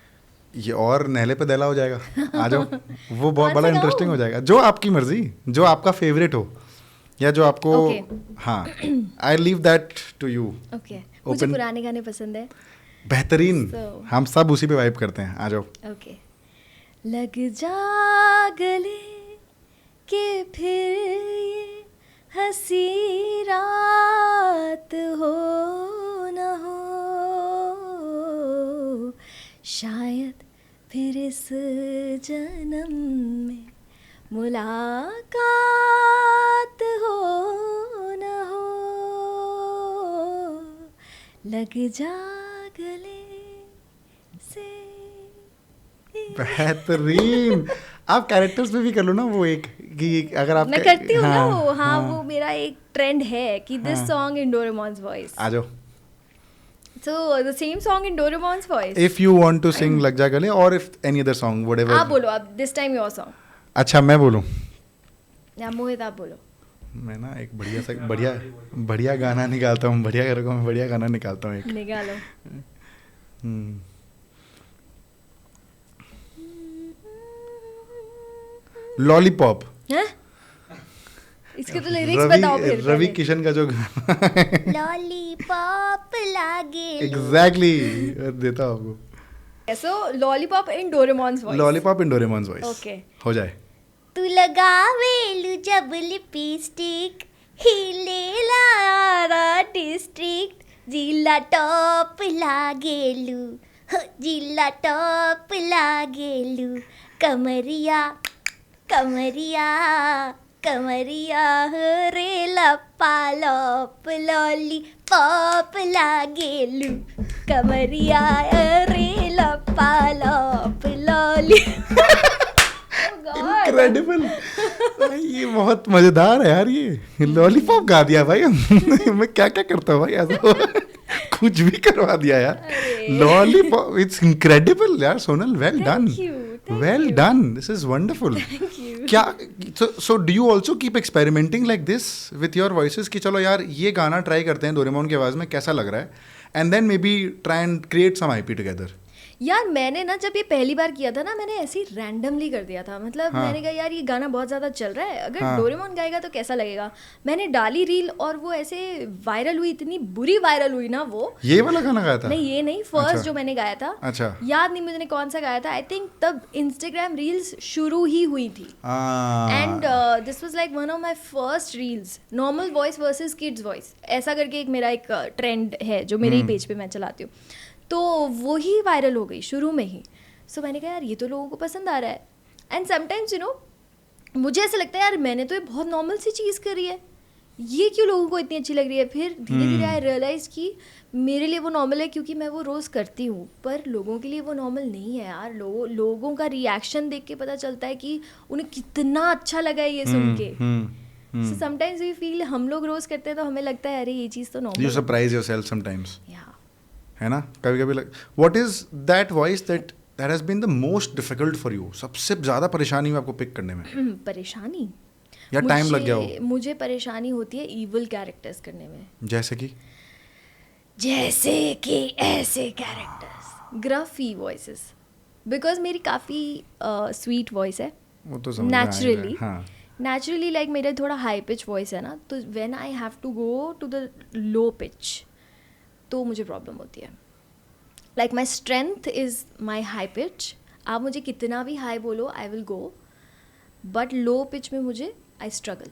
ये और नहले पे दहला हो जाएगा। आ जाओ, वो बहुत कौन बड़ा सा इंटरेस्टिंग गाऊं? हो जाएगा। जो आपकी मर्जी, जो आपका फेवरेट हो, या जो आपको हाँ, I leave that to you. Okay, मुझे Open- पुराने गाने पसंद है। बेहतरीन। So- हम सब उसी पे वाइब करते हैं। आ जाओ। ओके। लग जा गले के फिर ये हंसी रात हो न हो, शायद फिर इस जन्म में मुलाकात हो न हो, लग जा गले से। बेहतरीन। आप कैरेक्टर्स पे भी कर लो ना वो एक, कि अगर आप मैं करती हूँ ना वो, हाँ, वो मेरा एक ट्रेंड है कि दिस हाँ। Song in Doraemon's voice. आ जाओ। So the same song in Doraemon's voice. If you want to sing लग जा गले, और if any other song whatever. आप बोलो, अब दिस टाइम योर सॉन्ग। अच्छा, मैं बोलूं? या मोहित आप बोलो। मैं ना एक बढ़िया गाना निकालता हूँ। बढ़िया गाना निकालता हूँ एक। निकालो। हम्म। लॉलीपॉप। हैं? इसके तो लिरिक्स बताओ फिर रवि पहले। किशन का जो गाना। लॉलीपॉप लागे एग्जैक्टली देता हूँ आपको। सो लॉलीपॉप इन डोरेमोन्स वॉइस। लॉलीपॉप इन डोरेमोन्स वॉइस। Okay. हो जाए। तू लगावेलू जब लिपस्टिक, हिलेला डिस्ट्रिक्ट, जिला टॉप लागेलू, जिला टॉप लागेलू, कमरिया कमरिया कमरिया रे लप्पा लॉप, लॉली पॉप लागेलू, कमरिया रे लप्पा लॉप, लॉली। इनक्रेडिबल। भाई ये बहुत मजेदार है यार। ये लॉलीपॉप गा दिया भाई। मैं क्या क्या करता हूँ भाई, ऐसा कुछ भी करवा दिया यार। लॉलीपॉप, इट्स इनक्रेडिबल यार Sonal. Well done, well done, this is wonderful. क्या so do you also keep experimenting like this with your voices कि चलो यार ये गाना ट्राई करते हैं डोरेमोन की आवाज़ में, कैसा लग रहा है, and then may be try and create some IP together? यार मैंने ना जब ये पहली बार किया था ना, मैंने ऐसे ही रैंडमली कर दिया था। मतलब हाँ। मैंने कहा यार ये गाना बहुत ज़्यादा चल रहा है, अगर हाँ। डोरेमोन गाएगा तो कैसा लगेगा। मैंने डाली रील और वो ऐसे वायरल हुई, इतनी बुरी वायरल हुई ना वो। ये वाला गाना गाया था? नहीं, ये नहीं, फर्स्ट अच्छा। जो मैंने गाया था। अच्छा। याद नहीं मुझे कौन सा गाया था। आई थिंक तब इंस्टाग्राम रील्स शुरू ही हुई थी। And this was like one of my first reels, normal voice versus kids voice, ऐसा करके एक मेरा एक ट्रेंड है जो मेरे ही पेज पे मैं चलाती हूँ। तो वो ही वायरल हो गई शुरू में ही। सो मैंने कहा यार ये तो लोगों को पसंद आ रहा है। एंड समटाइम्स यू नो मुझे ऐसा लगता है यार मैंने तो ये बहुत नॉर्मल सी चीज़ करी है, ये क्यों लोगों को इतनी अच्छी लग रही है। फिर धीरे धीरे आई रियलाइज कि मेरे लिए वो नॉर्मल है क्योंकि मैं वो रोज़ करती हूँ, पर लोगों के लिए वो नॉर्मल नहीं है यार। लोगों का रिएक्शन देख के पता चलता है कि उन्हें कितना अच्छा लगा है ये सुन के। सो समटाइम्स वी फील, हम लोग रोज़ करते हैं तो हमें लगता है अरे ये चीज़ तो you normal surprise yourself sometimes, है। है ना? कभी कभी what is that voice that has been the most difficult for you? सबसे ज्यादा परेशानी हुई आपको पिक करने में, परेशानी या टाइम लग गया हो? मुझे परेशानी होती है इविल कैरेक्टर्स करने में। जैसे कि ऐसे कैरेक्टर्स, ग्रफी वॉइसेस, बिकॉज मेरी काफ़ी स्वीट वॉइस है वो तो समझ में आ ही रहा है। हाँ। नेचुरली लाइक मेरा थोड़ा हाई पिच वॉइस है ना, तो when I have to go to the low pitch तो मुझे प्रॉब्लम होती है। Like my strength is my high pitch. आप मुझे कितना भी हाई बोलो I will go, but low pitch में मुझे आई स्ट्रगल.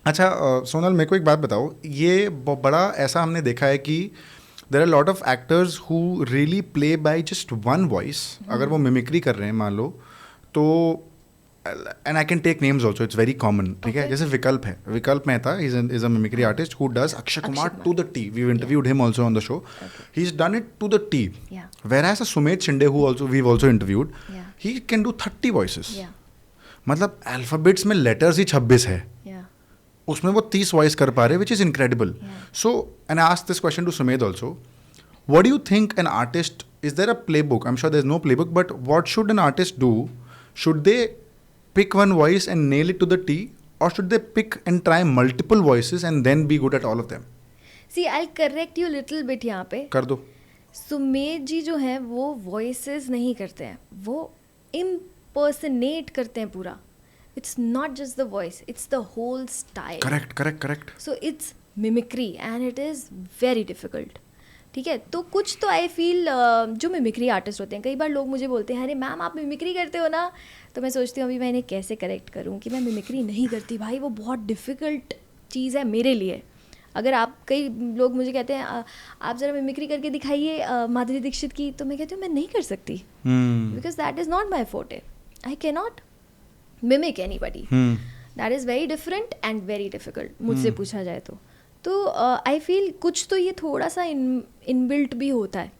अच्छा सोनल, मेरे को एक बात बताओ, ये बड़ा ऐसा हमने देखा है कि there are lot of actors who really play by just one voice. अगर वो मिमिक्री कर रहे हैं मान लो, तो and I can take names also, it's very common, ठीक है. जैसे विकल्प है, Vikalp Mehta is a mimicry artist who does Akshay Kumar to the T. We interviewed him also on the show. He is done it to the T. Whereas Sumedh Shinde, who also we've also interviewed, he can do 30 voices. मतलब alphabets में letters ही 26 है, उसमें वो 30 voice कर पा रहे, which is incredible. So and I asked this question to Sumedh also, what do you think an artist, is there a playbook? I am sure there is no playbook, but what should an artist do? Should they pick one voice and nail it to the T, or should they pick and try multiple voices and then be good at all of them? See, I'll correct you little bit यहाँ पे. कर दो. सुमेध जी जो हैं वो voices नहीं करते हैं, वो इम्पर्सनेट करते हैं पूरा. It's not just the voice, it's the whole style. Correct correct correct. So it's mimicry and it is very difficult. ठीक है, तो कुछ तो आई फील जो मिमिक्री आर्टिस्ट होते हैं, कई बार लोग मुझे बोलते हैं अरे मैम आप मिमिक्री करते हो ना, तो मैं सोचती हूँ अभी मैं इन्हें कैसे करेक्ट करूँ कि मैं मिमिक्री नहीं करती भाई, वो बहुत डिफ़िकल्ट चीज़ है मेरे लिए. अगर आप, कई लोग मुझे कहते हैं आप ज़रा मिमिक्री करके दिखाइए माधुरी दीक्षित की, तो मैं कहती हूँ मैं नहीं कर सकती, because that is not my forte. I can not mimic anybody. That is very different and very difficult मुझसे पूछा जाए तो आई फील कुछ तो ये थोड़ा सा इनबिल्ट भी होता है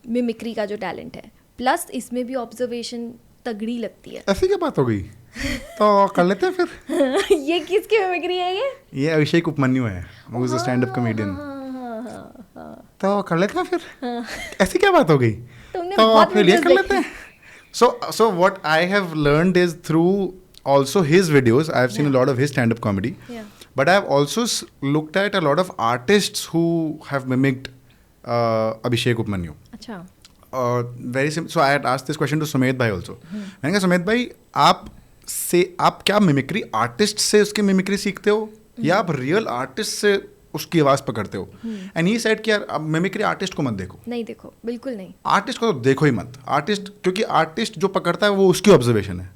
मिमिक्री का जो टैलेंट है, प्लस इसमें भी ऑब्जर्वेशन तगड़ी लगती है. ऐसी क्या बात हो गई? तो कर लेते हैं फिर. ये किसकी मिमिक्री है? ये अभिषेक उपमन्यु है, वो is a stand up comedian. तो कर लेते हैं फिर. ऐसी क्या बात हो गई? तो फिर ये कर लेते हैं. So what I have learned is through also his videos. I have seen a lot of his stand up comedy. But I have also looked at a lot of artists who have mimicked Abhishek Upmanyu. अच्छा. Very simple. So I had asked this question to Sumedh bhai also. मैंने कहा सुमेध भाई, आप क्या mimicry artist से उसकी mimicry सीखते हो, या आप रियल आर्टिस्ट से उसकी आवाज़ पकड़ते हो? एंड ही सेड कि यार अब मिमिक्री आर्टिस्ट को मत देखो. नहीं देखो, बिल्कुल नहीं. आर्टिस्ट को तो देखो ही मत. आर्टिस्ट, क्योंकि आर्टिस्ट जो पकड़ता है वो उसकी ऑब्जर्वेशन है,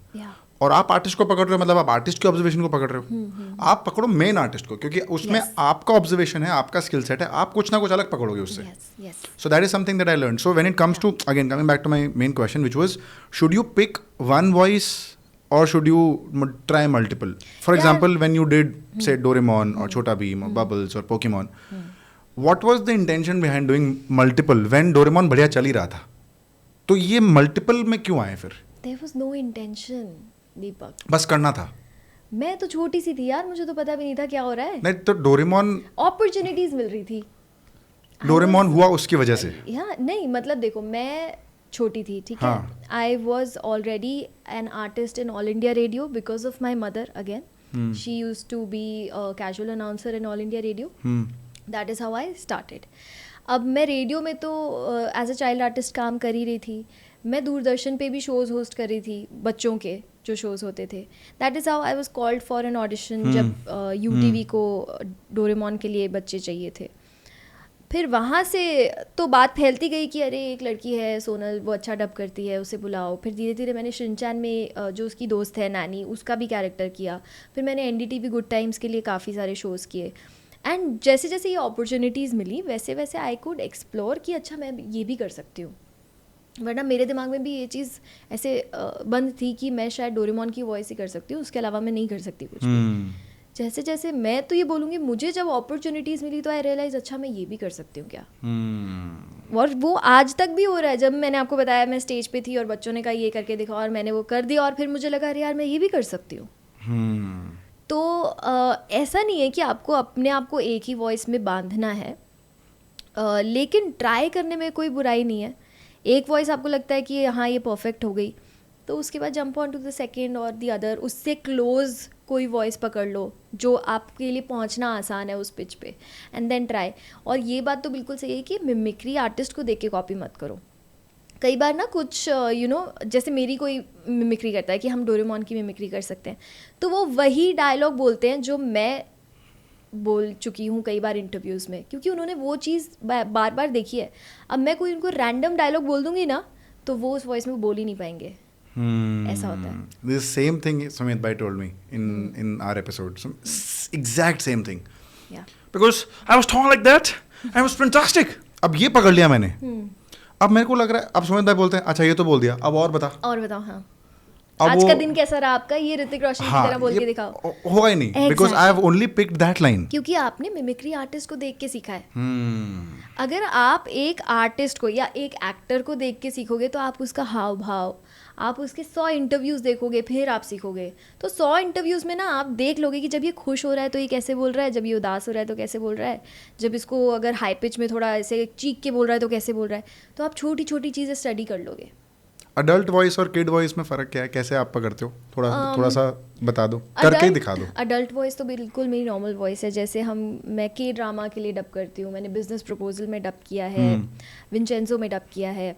और आप आर्टिस्ट को पकड़ रहे हो मतलब आप आर्टिस्ट की ऑब्जर्वेशन को पकड़ रहे हो. आप पकड़ो मेन आर्टिस्ट को, क्योंकि उसमें आपका ऑब्जर्वेशन है, आपका स्किल सेट है, आप कुछ ना कुछ अलग पकड़ोगे उससे. So that is something that I learn. So when it comes to, again coming back to my main question which was, should you pick one voice or should you try multiple? For example, when you did say Doraemon or Chota Bheem or Bubbles or Pokemon, what was the intention behind doing multiple when Doraemon बढ़िया चल ही रहा था? तो ये multiple में क्यों आए फिर? There was no intention, दीपक. बस करना था. मैं तो छोटी सी थी यार, मुझे तो पता भी नहीं था क्या हो रहा है. नहीं तो Doraemon अपॉर्चुनिटीज मिल रही थी. Doraemon हुआ उसकी वजह से. हाँ नहीं, मतलब देखो मैं छोटी थी, ठीक है. I was already an artist in All India Radio because of my mother. Again she use to be casual announcer in All India Radio. That is how I started. अब मैं रेडियो में तो एज अ चाइल्ड आर्टिस्ट काम कर ही रही थी. मैं दूरदर्शन पे भी शोज़ होस्ट कर रही थी, बच्चों के जो शोज़ होते थे. That is how I was called for an audition जब UTV को डोरेमोन के लिए बच्चे चाहिए थे. फिर वहाँ से तो बात फैलती गई कि अरे एक लड़की है सोनल, वो अच्छा डब करती है, उसे बुलाओ. फिर धीरे धीरे मैंने शिनचैन में जो उसकी दोस्त है नैनी, उसका भी कैरेक्टर किया. फिर मैंने NDTV गुड टाइम्स के लिए काफ़ी सारे शोज़ किए. एंड जैसे जैसे ये अपॉर्चुनिटीज़ मिली वैसे वैसे आई कुड एक्सप्लोर कि अच्छा मैं ये भी कर सकती हूँ. वरना मेरे दिमाग में भी ये चीज़ ऐसे बंद थी कि मैं शायद डोरेमोन की वॉइस ही कर सकती हूँ, उसके अलावा मैं नहीं कर सकती कुछ भी. जैसे जैसे मैं तो ये बोलूँगी, मुझे जब अपॉर्चुनिटीज़ मिली तो आई रियलाइज अच्छा मैं ये भी कर सकती हूँ क्या. और वो आज तक भी हो रहा है. जब मैंने आपको बताया मैं स्टेज पे थी और बच्चों ने कहा ये करके दिखा, और मैंने वो कर दिया, और फिर मुझे लगा अरे यार मैं ये भी कर सकती हूँ. तो ऐसा नहीं है कि आपको अपने आप को एक ही वॉइस में बांधना है, लेकिन ट्राई करने में कोई बुराई नहीं है. एक वॉइस आपको लगता है कि हाँ ये परफेक्ट हो गई, तो उसके बाद jump on to the second और द अदर. उससे क्लोज कोई वॉइस पकड़ लो जो आपके लिए पहुंचना आसान है उस पिच पे, एंड देन ट्राई. और ये बात तो बिल्कुल सही है कि मिमिक्री आर्टिस्ट को देख के कॉपी मत करो. कई बार ना कुछ जैसे मेरी कोई मिमिक्री करता है कि हम डोरेमोन की मिमिक्री कर सकते हैं, तो वो वही डायलॉग बोलते हैं जो मैं बोल चुकी हूँ कई बार इंटरव्यूज़ में, क्योंकि उन्होंने वो चीज़ बार बार देखी है. अब मैं कोई उनको रैंडम डायलॉग बोल दूँगी ना, तो वो उस वॉइस में बोल ही नहीं पाएंगे. ऐसा होता है. This same thing Sumit bhai told me in our episode. Exact same thing. Yeah. Because I was talking like that. I was fantastic. अब ये पकड़ लिया मैंने. अब मेरे को लग रहा है, अब सुमित भाई बोलते हैं अच्छा ये तो बोल दिया, अब और बता. और बताओ. हाँ. अब आज वो- का दिन कैसा रहा आपका, ये ऋतिक रोशन की तरह बोल ये के दिखाओ. होगा ही नहीं. Because I have only picked that line. क्योंकि आपने मिमिक्री आर्टिस्ट को देख के सीखा है. Hmm. अगर आप एक आर्टिस्ट को या एक एक्टर को देख के सीखोगे तो आप उसका हाव भाव, आप उसके 100 इंटरव्यूज़ देखोगे, फिर आप सीखोगे. तो 100 इंटरव्यूज़ में ना आप देख लोगे कि जब ये खुश हो रहा है तो ये कैसे बोल रहा है, जब ये उदास हो रहा है तो कैसे बोल रहा है, जब इसको अगर हाई पिच में थोड़ा ऐसे चीख के बोल रहा है तो कैसे बोल रहा है. तो आप छोटी छोटी चीज़ें स्टडी कर लोगे. अडल्ट वॉइस और किड वॉइस में फ़र्क क्या है, कैसे आप पकड़ते हो, थोड़ा सा बता दो, करके दिखा दो. अडल्ट वॉइस तो बिल्कुल मेरी नॉर्मल वॉइस है. जैसे मैं के ड्रामा के लिए डब करती हूँ, मैंने बिजनेस प्रपोजल में डब किया है, विंचेंजो में डब किया है,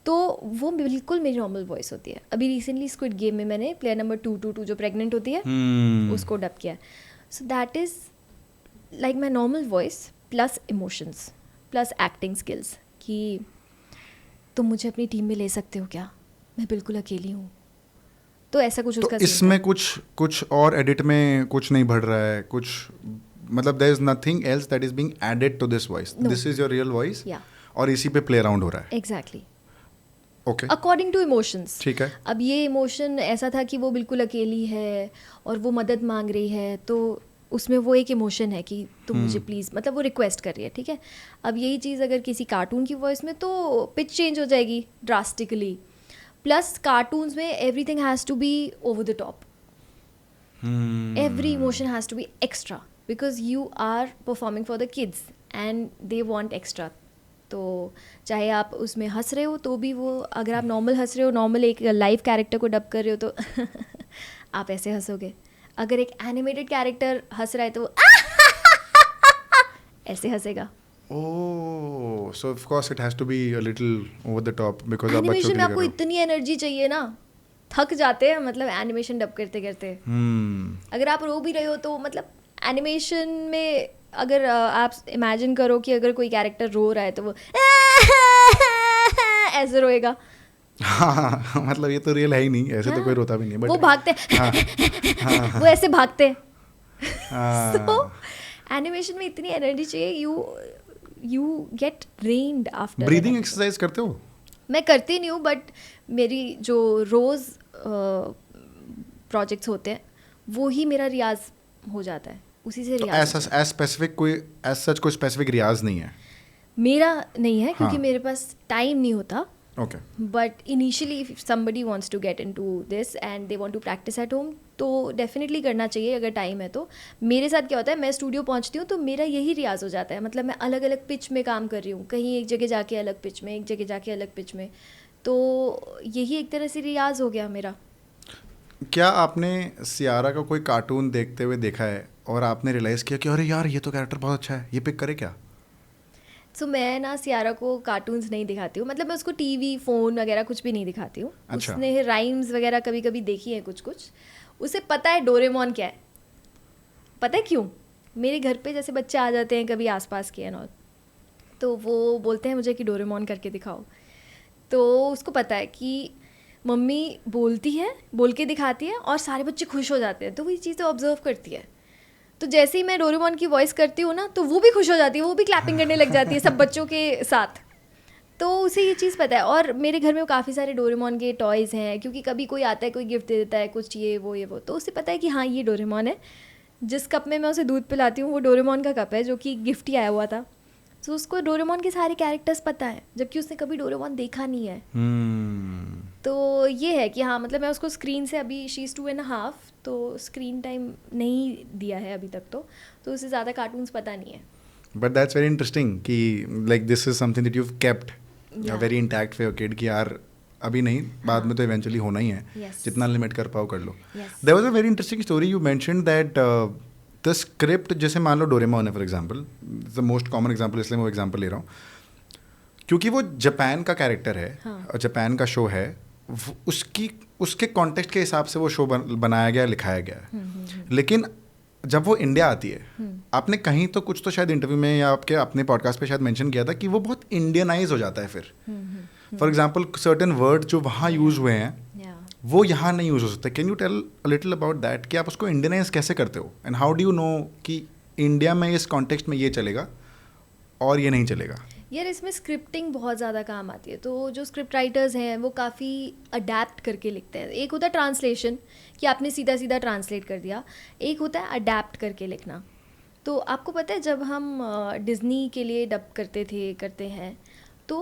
तो वो बिल्कुल मेरी नॉर्मल वॉइस होती है. अभी रिसेंटली स्क्विड गेम में मैंने प्लेयर नंबर 222 जो प्रेग्नेंट होती है उसको डब किया. सो that is like my normal voice plus emotions plus acting skills. कि तुम मुझे अपनी टीम में ले सकते हो क्या, मैं बिल्कुल अकेली हूँ. तो ऐसा कुछ तो उसका scene इसमें था. कुछ और एडिट में कुछ नहीं बढ़ रहा है, कुछ मतलब there is nothing else that is being added to this voice. No. This is your real voice Yeah. और इसी पे प्ले अराउंड हो रहा है. Exactly okay according to emotions. ठीक है. अब ये इमोशन ऐसा था कि वो बिल्कुल अकेली है और वो मदद मांग रही है, तो उसमें वो एक इमोशन है कि तुम मुझे प्लीज़, मतलब वो रिक्वेस्ट कर रही है. ठीक है. अब यही चीज़ अगर किसी कार्टून की वॉइस में तो पिच चेंज हो जाएगी ड्रास्टिकली. प्लस कार्टून्स में everything has to be over the top. Every emotion has to be extra because you are performing for the kids and they want extra. तो चाहे आप उसमें हंस रहे हो तो भी वो, अगर आप नॉर्मल हंस रहे हो, नॉर्मल एक लाइव कैरेक्टर को डब कर रहे हो तो आप ऐसे हंसोगे. अगर एक एनिमेटेड कैरेक्टर हंस रहा है तो वो ऐसे हंसेगा. Oh so of course it has to be a little over the top because आप बच्चों एनिमेशन के में लिए आपको कर रहे इतनी एनर्जी चाहिए ना, थक जाते हैं मतलब एनिमेशन डब करते करते. हो. अगर आप रो भी रहे हो तो मतलब एनिमेशन में अगर आप इमेजिन करो कि अगर कोई कैरेक्टर रो रहा है तो वो ऐसे रोएगा. हाँ मतलब ये तो रियल है ही नहीं, ऐसे तो कोई रोता भी नहीं. वो भागते वो ऐसे भागते. So एनिमेशन में इतनी एनर्जी चाहिए, you get drained after. Breathing exercise करते हो? मैं करती नहीं हूँ, बट मेरी जो रोज़ प्रोजेक्ट्स होते हैं वो ही मेरा रियाज हो जाता है, उसी से तो रियाज ऐसा एज स्पेसिफिक कोई एज सच कोई स्पेसिफिक रियाज नहीं है? मेरा नहीं है क्योंकि हाँ. मेरे पास टाइम नहीं होता. Okay. But initially if somebody wants to get into this and they want to practice at home तो डेफिनेटली करना चाहिए अगर टाइम है तो. मेरे साथ क्या होता है, मैं स्टूडियो पहुंचती हूँ तो मेरा यही रियाज हो जाता है. मतलब मैं अलग अलग पिच में काम कर रही हूँ, कहीं एक जगह जाके अलग पिच में, एक जगह जाके अलग पिच में, तो यही एक तरह से रियाज हो गया मेरा. क्या आपने सियारा का कोई कार्टून देखते हुए देखा है और आपने रियलाइज़ किया कि अरे यार ये तो कैरेक्टर बहुत अच्छा है, ये पिक करे क्या? सो मैं ना सियारा को कार्टून्स नहीं दिखाती हूँ, मतलब मैं उसको टीवी फ़ोन वगैरह कुछ भी नहीं दिखाती हूँ. अच्छा. उसने राइम्स वगैरह कभी कभी देखी है कुछ कुछ. उसे पता है डोरेमोन क्या है. पता है क्यों? मेरे घर पे जैसे बच्चे आ जाते हैं कभी आसपास के एंड ऑल, तो वो बोलते हैं मुझे कि डोरेमोन करके दिखाओ. तो उसको पता है कि मम्मी बोलती है, बोल के दिखाती है और सारे बच्चे खुश हो जाते हैं, तो वो ये चीज़ें ऑब्जर्व करती है. तो जैसे ही मैं डोरेमोन की वॉइस करती हूँ ना तो वो भी खुश हो जाती है, वो भी क्लैपिंग करने लग जाती है सब बच्चों के साथ. तो उसे ये चीज़ पता है. और मेरे घर में काफ़ी सारे डोरेमोन के टॉयज़ हैं क्योंकि कभी कोई आता है, कोई गिफ्ट दे देता है, कुछ ये वो, तो उसे पता है कि हाँ ये डोरेमोन है. जिस कप में मैं उसे दूध पिलाती हूँ वो डोरेमोन का कप है जो कि गिफ्ट ही आया हुआ था. तो उसको डोरेमोन के सारे कैरेक्टर्स पता है जबकि उसने कभी डोरेमोन देखा नहीं है. तो ये है कि हाँ मतलब मैं उसको स्क्रीन से, अभी शी इज़ 2.5, तो स्क्रीन टाइम नहीं दिया है अभी तक, तो उसे ज़्यादा कार्टून्स पता नहीं है. बट दैट्स वेरी इंटरेस्टिंग कि like this is something that you have kept very intact for your kid कि यार अभी नहीं, बाद में तो इवेंचुअली होना ही है. Yes. जितना लिमिट कर पाओ कर लो. Yes. There was a very interesting story you mentioned that the script, जैसे मान लो डोरेमोन है for example, the most common example, इसलिए मैं वो एग्जांपल ले रहा हूँ क्योंकि वो जापान का कैरेक्टर है. हाँ. और जापान का शो है, उसके कॉन्टेक्स्ट के हिसाब से वो शो बनाया गया, लिखाया गया. लेकिन जब वो इंडिया आती है, आपने कहीं तो कुछ तो शायद इंटरव्यू में या आपके अपने पॉडकास्ट पे शायद मेंशन किया था कि वो बहुत इंडियनाइज हो जाता है फिर. फॉर एग्जांपल सर्टेन वर्ड जो वहाँ यूज हुए हैं वो यहाँ नहीं यूज़ हो सकता. Can you tell a little about that कि आप उसको इंडियनाइज कैसे करते हो and how do you know कि इंडिया में इस कॉन्टेक्स्ट में ये चलेगा और ये नहीं चलेगा. यार इसमें स्क्रिप्टिंग बहुत ज़्यादा काम आती है. तो जो स्क्रिप्ट राइटर्स हैं वो काफ़ी अडेप्ट करके लिखते हैं. एक होता है ट्रांसलेशन कि आपने सीधा सीधा ट्रांसलेट कर दिया, एक होता है अडेप्ट करके लिखना. तो आपको पता है जब हम डिज़नी के लिए डब करते हैं तो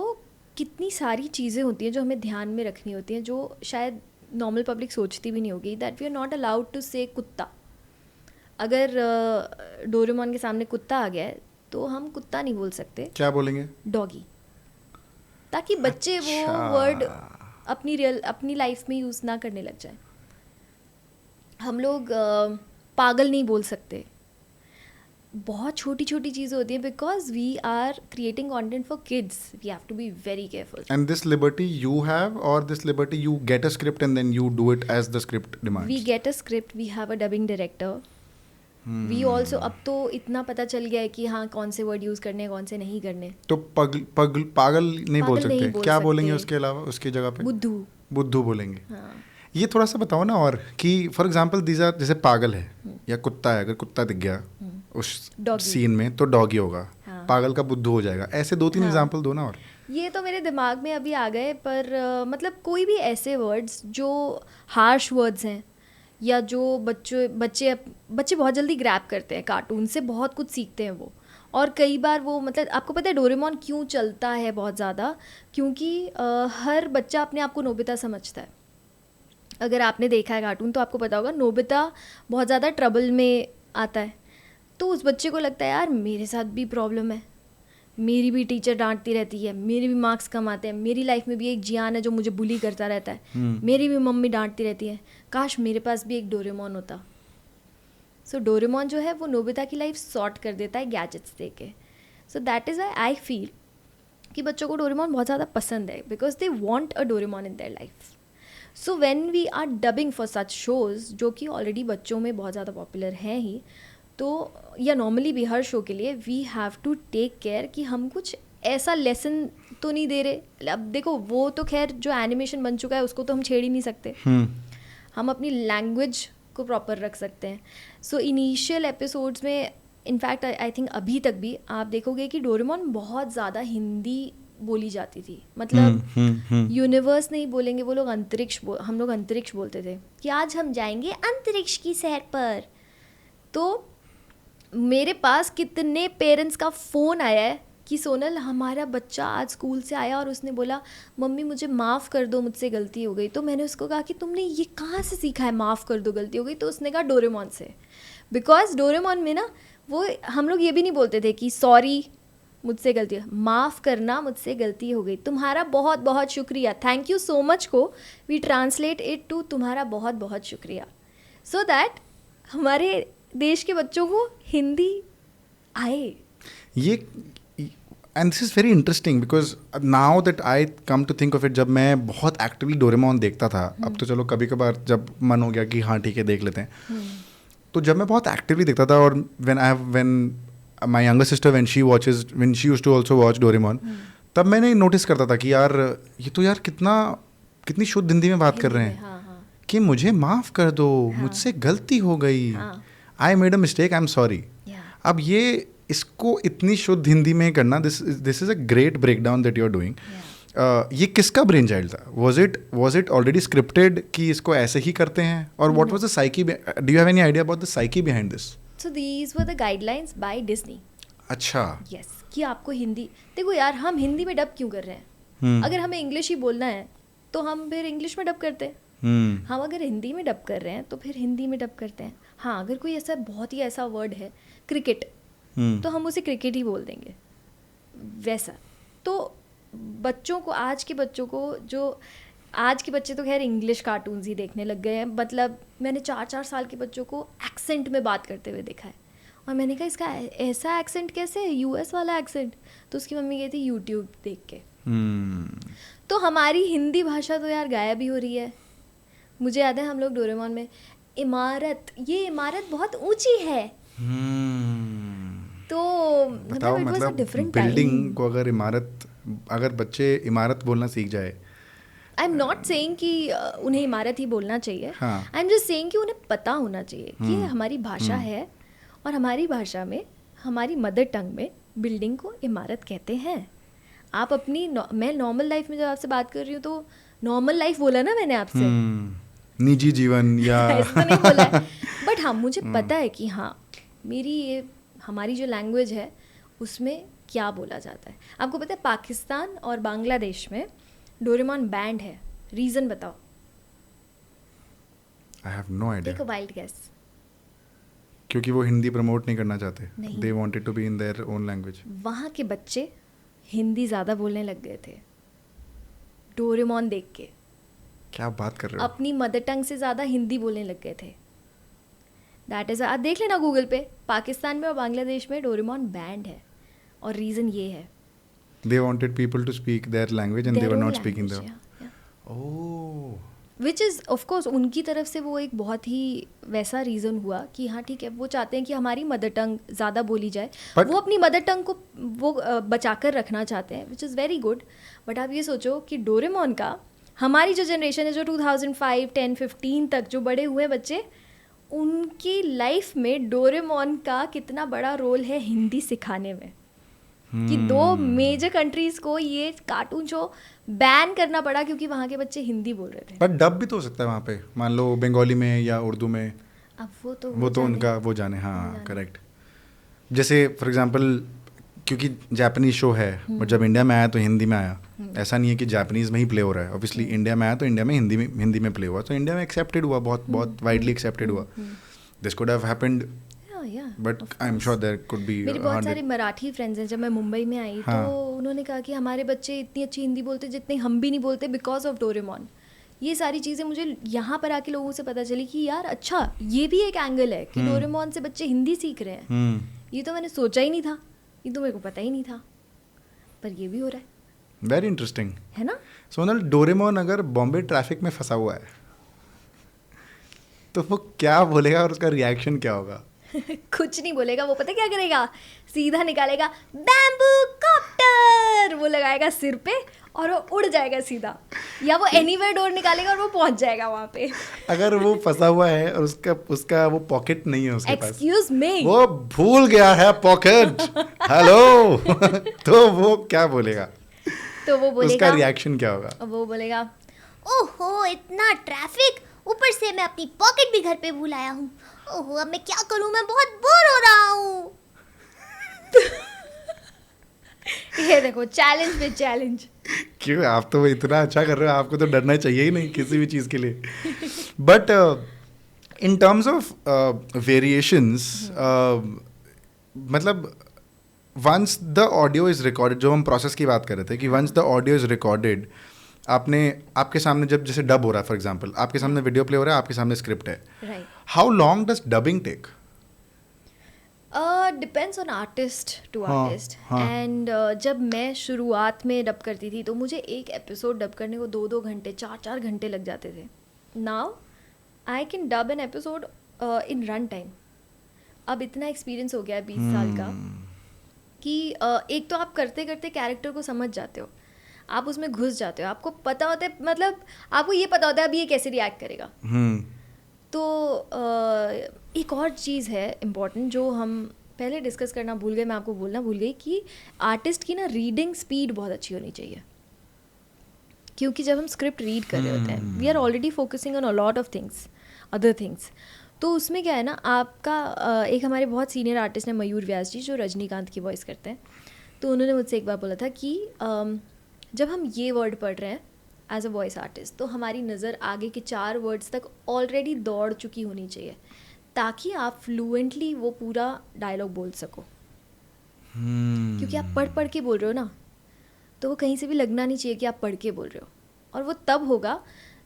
कितनी सारी चीज़ें होती हैं जो हमें ध्यान में रखनी होती हैं, जो शायद नॉर्मल पब्लिक सोचती भी नहीं होगी. That we are not allowed to say कुत्ता. अगर डोरेमोन के सामने कुत्ता आ गया है तो हम कुत्ता नहीं बोल सकते, क्या बोलेंगे? डॉगी. ताकि बच्चे वो वर्ड अपनी लाइफ में यूज़ ना करने लग जाए. हम लोग पागल नहीं बोल सकते. बहुत छोटी छोटी चीज़ें होती हैं because we are creating content for kids. We have to be very careful. And this liberty you have, or this liberty you get a script and then you do it as the script demands? We get a script, we have a dubbing director. We also, अब तो इतना पता चल गया है कि हाँ कौन से वर्ड यूज़ करने हैं कौन से नहीं करने. तो पागल नहीं बोल सकते. नहीं बोल क्या सकते. बोलेंगे उसके अलावा, उसकी जगह पे? बुद्धू बोलेंगे. हाँ. ये थोड़ा सा बताओ ना. और कि फॉर एग्जांपल दीज आर, जैसे पागल है या कुत्ता है, अगर कुत्ता दिख गया उस Doggy. सीन में तो डॉगी होगा. हाँ. पागल का बुद्धू हो जाएगा. ऐसे 2-3 एग्जांपल दो ना. और ये तो मेरे दिमाग में अभी आ गए, पर मतलब कोई भी ऐसे वर्ड्स जो हार्श वर्ड्स हैं या जो बच्चे बहुत जल्दी ग्रैब करते हैं. कार्टून से बहुत कुछ सीखते हैं वो. और कई बार वो, मतलब आपको पता है डोरेमोन क्यों चलता है बहुत ज़्यादा? क्योंकि हर बच्चा अपने आप को नोबिता समझता है. अगर आपने देखा है कार्टून तो आपको पता होगा नोबिता बहुत ज़्यादा ट्रबल में आता है. तो उस बच्चे को लगता है यार मेरे साथ भी प्रॉब्लम है, मेरी भी टीचर डांटती रहती है, मेरे भी मार्क्स कम आते हैं, मेरी लाइफ में भी एक जियान है जो मुझे बुली करता रहता है, मेरी भी मम्मी डांटती रहती है, काश मेरे पास भी एक डोरेमोन होता. सो डोरेमोन जो है वो नोबिता की लाइफ सॉर्ट कर देता है गैजेट्स दे के. So that is I feel कि बच्चों को डोरेमोन बहुत ज़्यादा पसंद है because they want a Doraemon in their life. So when we are dubbing for such shows जो कि ऑलरेडी बच्चों में बहुत ज़्यादा पॉपुलर हैं ही, तो या नॉर्मली भी हर शो के लिए we have to take care कि हम कुछ ऐसा लेसन तो नहीं दे रहे. अब देखो वो तो खैर जो एनिमेशन बन चुका है उसको तो हम छेड़ ही नहीं सकते. हम अपनी लैंग्वेज को प्रॉपर रख सकते हैं. सो इनिशियल एपिसोड्स में इनफैक्ट आई थिंक अभी तक भी आप देखोगे कि डोरेमोन बहुत ज़्यादा हिंदी बोली जाती थी. मतलब यूनिवर्स नहीं बोलेंगे वो लोग, हम लोग अंतरिक्ष बोलते थे कि आज हम जाएंगे अंतरिक्ष की सैर पर. तो मेरे पास कितने पेरेंट्स का फ़ोन आया है कि सोनल हमारा बच्चा आज स्कूल से आया और उसने बोला मम्मी मुझे माफ़ कर दो, मुझसे गलती हो गई. तो मैंने उसको कहा कि तुमने ये कहाँ से सीखा है माफ़ कर दो गलती हो गई? तो उसने कहा डोरेमोन से. बिकॉज डोरेमोन में ना वो हम लोग ये भी नहीं बोलते थे कि सॉरी मुझसे गलती हो, माफ़ करना मुझसे गलती हो गई, तुम्हारा बहुत बहुत शुक्रिया, थैंक यू सो मच को वी ट्रांसलेट इट टू तुम्हारा बहुत बहुत शुक्रिया. सो दैट हमारे देश के बच्चों को हिंदी आए. ये and this is very interesting because now that I come to think of it, जब मैं बहुत एक्टिवली डोरेमोन देखता था, अब तो चलो कभी कभार जब मन हो गया कि हाँ ठीक है देख लेते हैं, तो जब मैं बहुत एक्टिवली देखता था और when my younger sister when she used to also watch Doraemon, तब मैंने नोटिस करता था कि यार ये तो यार कितनी शुद्ध हिंदी में बात कर रहे हैं. कि मुझे माफ़ कर दो, मुझसे गलती हो गई, I made a mistake, I am sorry. अब ये इसको इतनी शुद्ध हिंदी में करना, this is a great breakdown that you are doing. ये किसका ब्रेन चाइल्ड था? वॉज इट ऑलरेडी स्क्रिप्टेड कि इसको ऐसे ही करते हैं? और what was the psyche, do you have any idea about the psyche behind this? So these were the guidelines by Disney. अच्छा. यस, कि आपको हिंदी, देखो यार हम हिंदी में डब क्यों कर रहे हैं? अगर हमें इंग्लिश ही बोलना है तो हम फिर इंग्लिश में डब करते हैं. हम अगर हिंदी में डब कर रहे हैं तो फिर हिंदी में डब करते हैं. हाँ, अगर कोई ऐसा बहुत ही ऐसा वर्ड है क्रिकेट, तो हम उसे क्रिकेट ही बोल देंगे वैसा. तो बच्चों को, आज के बच्चे तो खैर इंग्लिश कार्टून्स ही देखने लग गए हैं. मतलब मैंने 4-4 साल के बच्चों को एक्सेंट में बात करते हुए देखा है और मैंने कहा इसका ऐसा एक्सेंट कैसे है, यूएस वाला एक्सेंट? तो उसकी मम्मी कहती यूट्यूब देख के. तो हमारी हिंदी भाषा तो यार गायब ही हो रही है. मुझे याद है हम लोग डोरेमोन में ये इमारत बहुत ऊंची है. तो बताओ, मतलब बिल्डिंग को अगर बच्चे इमारत बोलना सीख जाए आई एम नॉट सेइंग कि उन्हें इमारत ही बोलना चाहिए. हाँ. आई एम जस्ट सेइंग कि उन्हें पता होना चाहिए कि ये हमारी भाषा है और हमारी भाषा में, हमारी मदर टंग में बिल्डिंग को इमारत कहते हैं. आप अपनी मैं नॉर्मल लाइफ में जब आपसे बात कर रही हूँ तो नॉर्मल लाइफ बोला ना मैंने आपसे, निजी जीवन या ऐसा तो नहीं बोला है. बट हाँ, मुझे पता है कि हाँ मेरी ये हमारी जो लैंग्वेज है उसमें क्या बोला जाता है. आपको पता है पाकिस्तान और बांग्लादेश में डोरेमोन बैंड है. रीज़न बताओ. I have no idea. Take a wild guess. क्योंकि वो हिंदी प्रमोट नहीं करना चाहते. नहीं. They wanted to be in their own language. वहाँ के बच्चे हिंदी ज़्यादा बोलने लग गए थे डोरेमोन देख के. क्या बात कर रहे हो? अपनी मदर टंग से ज़्यादा हिंदी बोलने लग गए थे. दैट इज़, आप देख लेना गूगल पे, पाकिस्तान में और बांग्लादेश में डोरेमोन बैंड है. और रीज़न ये है, They wanted people to speak their language and they their were own not speaking language, their. yeah, yeah. Oh. Which is of course उनकी तरफ से वो एक बहुत ही वैसा रीज़न हुआ कि हाँ ठीक है, वो चाहते हैं कि हमारी मदर टंग ज़्यादा बोली जाए. But- वो अपनी मदर टंग को वो बचा कर रखना चाहते हैं, which is very good. But आप ये सोचो कि डोरेमोन का हमारी जो जनरेशन है, जो 2005, 10, 15 तक जो बड़े हुए बच्चे, उनकी लाइफ में डोरेमोन का कितना बड़ा रोल है हिंदी सिखाने में. कि 2 मेजर कंट्रीज को ये कार्टून शो बैन करना पड़ा क्योंकि वहाँ के बच्चे हिंदी बोल रहे थे. पर डब भी तो हो सकता है वहाँ पे, मान लो बंगाली में या उर्दू में. अब वो तो वो उनका वो जाने. हाँ करेक्ट. जैसे फॉर एग्जांपल क्योंकि जापानीज शो है, बट जब इंडिया में आया तो हिंदी में आया. ऐसा नहीं है कि जापानीज में ही प्ले हो रहा है. ऑब्वियसली इंडिया में आया तो इंडिया में हिंदी में प्ले हुआ, तो इंडिया में एक्सेप्टेड हुआ, बहुत वाइडली एक्सेप्टेड हुआ. This could have happened, but I am sure there could be. मेरे बहुत सारे मराठी फ्रेंड्स हैं. जब मैं मुंबई में आई हाँ. तो उन्होंने कहा कि हमारे बच्चे इतनी अच्छी हिंदी बोलते जितनी हम भी नहीं बोलते बिकॉज ऑफ डोरेमोन. ये सारी चीज़ें मुझे यहाँ पर आके लोगों से पता चली कि यार अच्छा ये भी एक एंगल है कि डोरेमोन से बच्चे हिंदी सीख रहे हैं. ये तो मैंने सोचा ही नहीं था, ये तो मेरे को पता ही नहीं था, पर ये भी हो रहा है. वेरी इंटरेस्टिंग है ना. सोनल. डोरेमोन अगर बॉम्बे ट्रैफिक में फंसा हुआ है तो वो क्या बोलेगा और उसका रिएक्शन क्या होगा? कुछ नहीं बोलेगा. वो पता क्या करेगा, सीधा निकालेगा बैम्बू कॉप्टर, वो लगाएगा सिर पे और वो उड़ जाएगा सीधा. या वो एनीवेयर डोर निकालेगा और वो पहुंच जाएगा वहाँ पे. अगर वो फंसा हुआ है और उसका वो पॉकेट नहीं है उसके पास, एक्सक्यूज मी, वो भूल गया है पॉकेट, हेलो, तो वो क्या बोलेगा? तो वो बोलेगा, उसका रिएक्शन क्या होगा? वो बोलेगा ओहो इतना ट्रैफिक, ऊपर से मैं अपनी पॉकेट भी घर पे भूल आया हूँ. ओहो अब मैं क्या करूँ, मैं बहुत बोर हो रहा हूँ. ये देखो चैलेंज पे चैलेंज. क्यों, आप तो इतना अच्छा कर रहे हो, आपको तो डरना चाहिए ही नहीं किसी भी चीज़ के लिए. But in terms of variations, मतलब once the audio is recorded, जो हम प्रोसेस की बात कर रहे थे कि once the audio is recorded, आपके सामने जब जैसे डब हो रहा है, फॉर एग्जांपल आपके सामने वीडियो प्ले हो रहा है, आपके सामने स्क्रिप्ट है, right. How long does dubbing take? Depends on artist to हाँ, आर्टिस्ट. हाँ. एंड जब मैं शुरुआत में डब करती थी तो मुझे एक एपिसोड डब करने को 2-2 घंटे 4-4 घंटे लग जाते थे. Now I can dub an episode in run time. अब इतना एक्सपीरियंस हो गया है 20 साल का कि एक तो आप करते करते कैरेक्टर को समझ जाते हो, आप उसमें घुस जाते हो, आपको पता होता है, मतलब आपको ये पता होता है अब ये कैसे रिएक्ट करेगा. तो एक और चीज़ है इम्पॉर्टेंट जो हम पहले डिस्कस करना भूल गए, मैं आपको बोलना भूल गई कि आर्टिस्ट की ना रीडिंग स्पीड बहुत अच्छी होनी चाहिए. क्योंकि जब हम स्क्रिप्ट रीड कर रहे होते हैं, we are already focusing on a lot of things, other things. तो उसमें क्या है ना, आपका एक हमारे बहुत सीनियर आर्टिस्ट हैं मयूर व्यास जी, जो रजनीकांत की वॉइस करते हैं. तो उन्होंने मुझसे एक बार बोला था कि जब हम ये वर्ड पढ़ रहे हैं एज अ वॉइस आर्टिस्ट तो हमारी नज़र आगे के 4 वर्ड्स तक ऑलरेडी दौड़ चुकी होनी चाहिए ताकि आप फ्लुएंटली वो पूरा डायलॉग बोल सको. क्योंकि आप पढ़ के बोल रहे हो ना, तो वो कहीं से भी लगना नहीं चाहिए कि आप पढ़ के बोल रहे हो. और वो तब होगा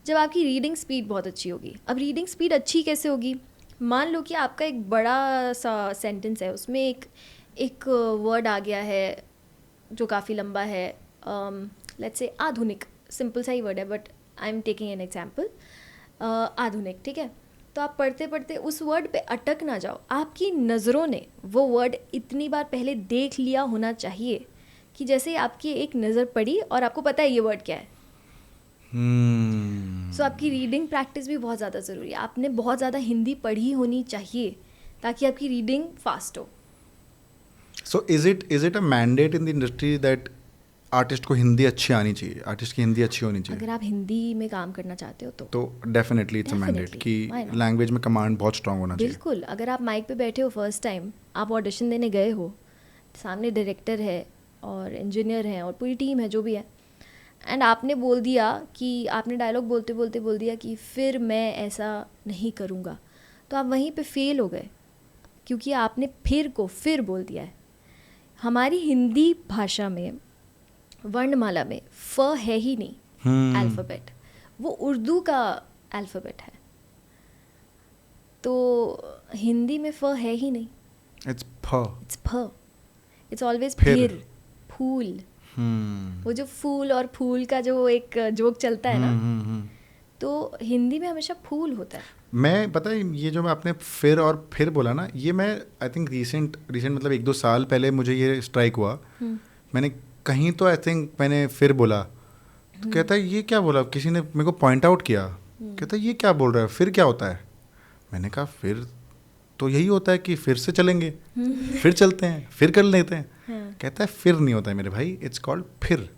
जब आपकी रीडिंग स्पीड बहुत अच्छी होगी. अब रीडिंग स्पीड अच्छी कैसे होगी? मान लो कि आपका एक बड़ा सा सेंटेंस है, उसमें एक वर्ड आ गया है जो काफ़ी लंबा है, लेट्स से आधुनिक, सिंपल सा ही वर्ड है but I am taking an example. आधुनिक, ठीक है. तो आप पढ़ते पढ़ते उस वर्ड पे अटक ना जाओ. आपकी नज़रों ने वो वर्ड इतनी बार पहले देख लिया होना चाहिए कि जैसे आपकी एक नज़र पड़ी और आपको पता है ये वर्ड क्या है, सो आपकी रीडिंग प्रैक्टिस भी बहुत ज़्यादा ज़रूरी है. आपने बहुत ज़्यादा हिंदी पढ़ी होनी चाहिए ताकि आपकी रीडिंग फास्ट हो. So is it a mandate in the industry that artist को हिंदी अच्छी आनी चाहिए, आर्टिस्ट की हिंदी अच्छी होनी चाहिए? अगर आप हिंदी में काम करना चाहते हो तो डेफिनेटली इट्स अ मैंडेट कि Why not? लैंग्वेज में कमांड बहुत स्ट्रांग होना चाहिए. बिल्कुल. अगर आप माइक पे बैठे हो फर्स्ट टाइम, आप ऑडिशन देने गए हो, सामने डायरेक्टर है और इंजीनियर है और पूरी टीम है जो भी है, एंड आपने बोल दिया कि आपने डायलॉग बोलते बोलते बोल दिया कि फिर मैं ऐसा नहीं करूँगा, तो आप वहीं पे फेल हो गए क्योंकि आपने फिर को फिर बोल दिया है. हमारी हिंदी भाषा में वर्णमाला में फ है ही नहीं अल्फ़ाबेट, वो उर्दू का अल्फ़ाबेट है. तो हिंदी में फ है ही नहीं. इट्स फ. इट्स ऑलवेज फिर. फिर, फूल. वो जो फूल और फूल का जो एक जोक चलता है ना, तो हिंदी में हमेशा फूल होता है. मैं पता है ये जो मैं आपने फिर और फिर बोला ना, ये मैं आई थिंक रिसेंट मतलब 1-2 साल पहले मुझे ये स्ट्राइक हुआ. मैंने कहीं तो आई थिंक मैंने फिर बोला, तो कहता है ये क्या बोला, किसी ने मेरे को पॉइंट आउट किया. कहता है ये क्या बोल रहा है, फिर क्या होता है? मैंने कहा फिर तो यही होता है कि फिर से चलेंगे, फिर चलते हैं, फिर कर लेते हैं. कहता है फिर नहीं होता है मेरे भाई, इट्स कॉल्ड फिर,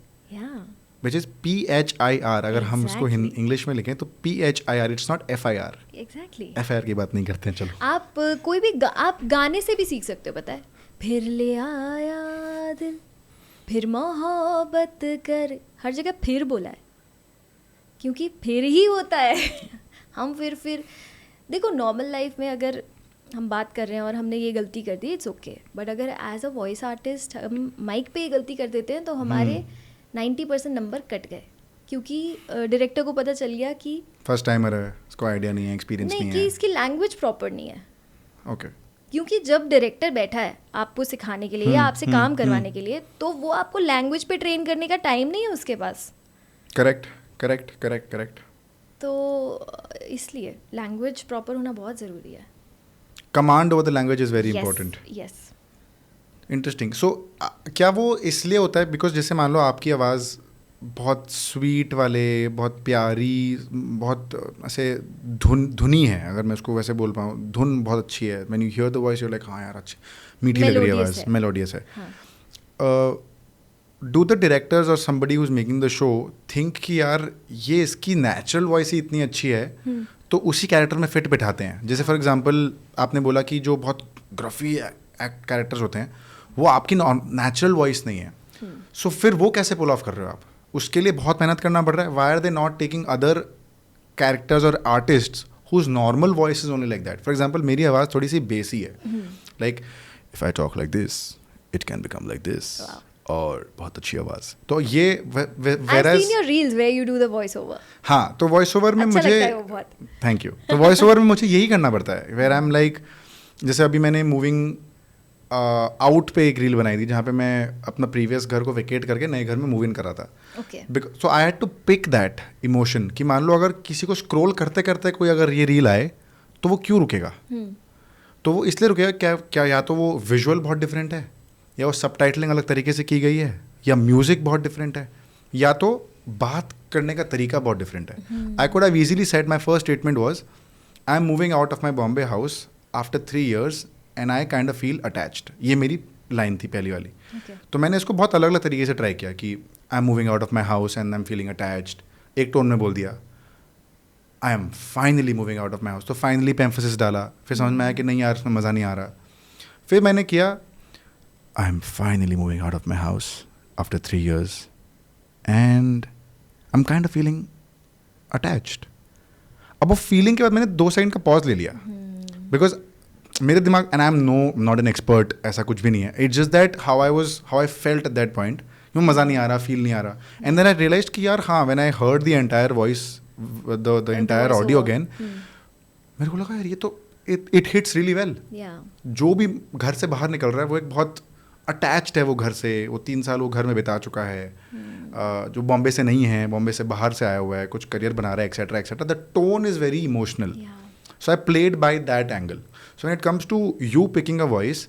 विच इज़ PHIR. अगर हम उसको इंग्लिश में लिखें तो PHIR, it's not FIR. Exactly. FIR की बात नहीं करते हैं. चलो आप कोई भी आप गाने से भी सीख सकते हो, पता है. फिर ले आया दिल, फिर मोहब्बत कर, हर जगह फिर बोला है क्योंकि फिर ही होता है. हम फिर देखो, नॉर्मल लाइफ में अगर हम बात कर रहे हैं और हमने ये गलती कर दी, इट्स ओके. बट अगर एज अ वॉइस आर्टिस्ट हम माइक पे ये गलती कर देते हैं तो हमारे 90% नंबर कट गए क्योंकि डायरेक्टर को पता चल गया कि फर्स्ट टाइमर है, इसको आइडिया नहीं है, एक्सपीरियंस नहीं कि है. इसकी लैंग्वेज प्रॉपर नहीं है. ओके. क्योंकि जब डायरेक्टर बैठा है आपको सिखाने के लिए या आपसे काम करवाने के लिए, तो वो आपको लैंग्वेज पे ट्रेन करने का टाइम नहीं है उसके पास. करेक्ट. तो इसलिए लैंग्वेज प्रॉपर होना बहुत ज़रूरी है. Command over the language is very important. Yes. Interesting. So क्या वो इसलिए होता है बिकॉज जैसे मान लो आपकी आवाज़ बहुत स्वीट वाले, बहुत प्यारी, बहुत ऐसे धुनी है, अगर मैं उसको वैसे बोल पाऊँ, धुन बहुत अच्छी है. When you here the voice you like हाँ यार अच्छी मीठी लग रही है आवाज़, मेलोडियस है. डू द डायरेक्टर्स और somebody who is making the show think कि यार ये इसकी नेचुरल वॉइस ही इतनी अच्छी है, तो उसी कैरेक्टर में फिट बिठाते हैं? जैसे फॉर एग्जांपल आपने बोला कि जो बहुत ग्रफी कैरेक्टर्स होते हैं वो आपकी नेचुरल वॉइस नहीं है. सो फिर वो कैसे पुल ऑफ कर रहे हो आप? उसके लिए बहुत मेहनत करना पड़ रहा है. Why are they not taking other characters और artists whose normal voice is only like that? For example मेरी आवाज़ थोड़ी सी बेसी है, like if I talk like this it can become like this, और बहुत अच्छी आवाज़. तो ये reels where you do the voice over. हाँ, तो वॉइस ओवर में अच्छा मुझे लगता है वो बहुत. Thank you. तो वॉइस ओवर में मुझे यही करना पड़ता है वेयर आई एम लाइक, जैसे अभी मैंने मूविंग आउट पे एक रील बनाई थी जहाँ पे मैं अपना प्रीवियस घर को वेकेट करके नए घर में मूव इन कर रहा था. So I had to pick that emotion कि मान लो अगर किसी को स्क्रॉल करते करते कोई अगर ये रील आए तो वो क्यों रुकेगा? तो वो इसलिए रुकेगा क्या या तो वो विजुअल बहुत डिफरेंट है, या वो सबटाइटलिंग अलग तरीके से की गई है, या म्यूज़िक बहुत डिफरेंट है, या तो बात करने का तरीका बहुत डिफरेंट है. I could have easily said my first statement was I am moving out of my Bombay house after 3 years and I kind of feel attached. ये मेरी लाइन थी पहली वाली. तो मैंने इसको बहुत अलग अलग तरीके से ट्राई किया कि I am moving out of my house and I am feeling attached. एक टोन में बोल दिया I am finally moving out of my house, तो फाइनली पे एम्फेसिस डाला. फिर समझ में आया कि नहीं यार इसमें मज़ा नहीं आ रहा. फिर मैंने किया I am finally moving out of my house after 3 years and I am kind of feeling attached. अब वो फीलिंग के बाद मैंने 2 सेकंड का पॉज ले लिया, बिकॉज मेरे दिमाग, and I am not an expert, ऐसा कुछ भी नहीं है. It's just that how I felt at that point. यूँ मज़ा नहीं आ रहा, फील नहीं आ रहा. एंड देन आई रियलाइज कि यार हाँ, when I heard the entire voice, the entire audio again, मेरे को लगा यार ये तो इट हिट्स रियली वेल. जो भी घर से बाहर निकल रहा है वो एक बहुत अटैच्ड है वो घर से. वो 3 साल वो घर में बिता चुका है. जो बॉम्बे से नहीं है, बॉम्बे से बाहर से आया हुआ है, कुछ करियर बना रहा है, etcetera etcetera. The tone is very emotional. So I played by that angle. So when it comes to you picking a voice,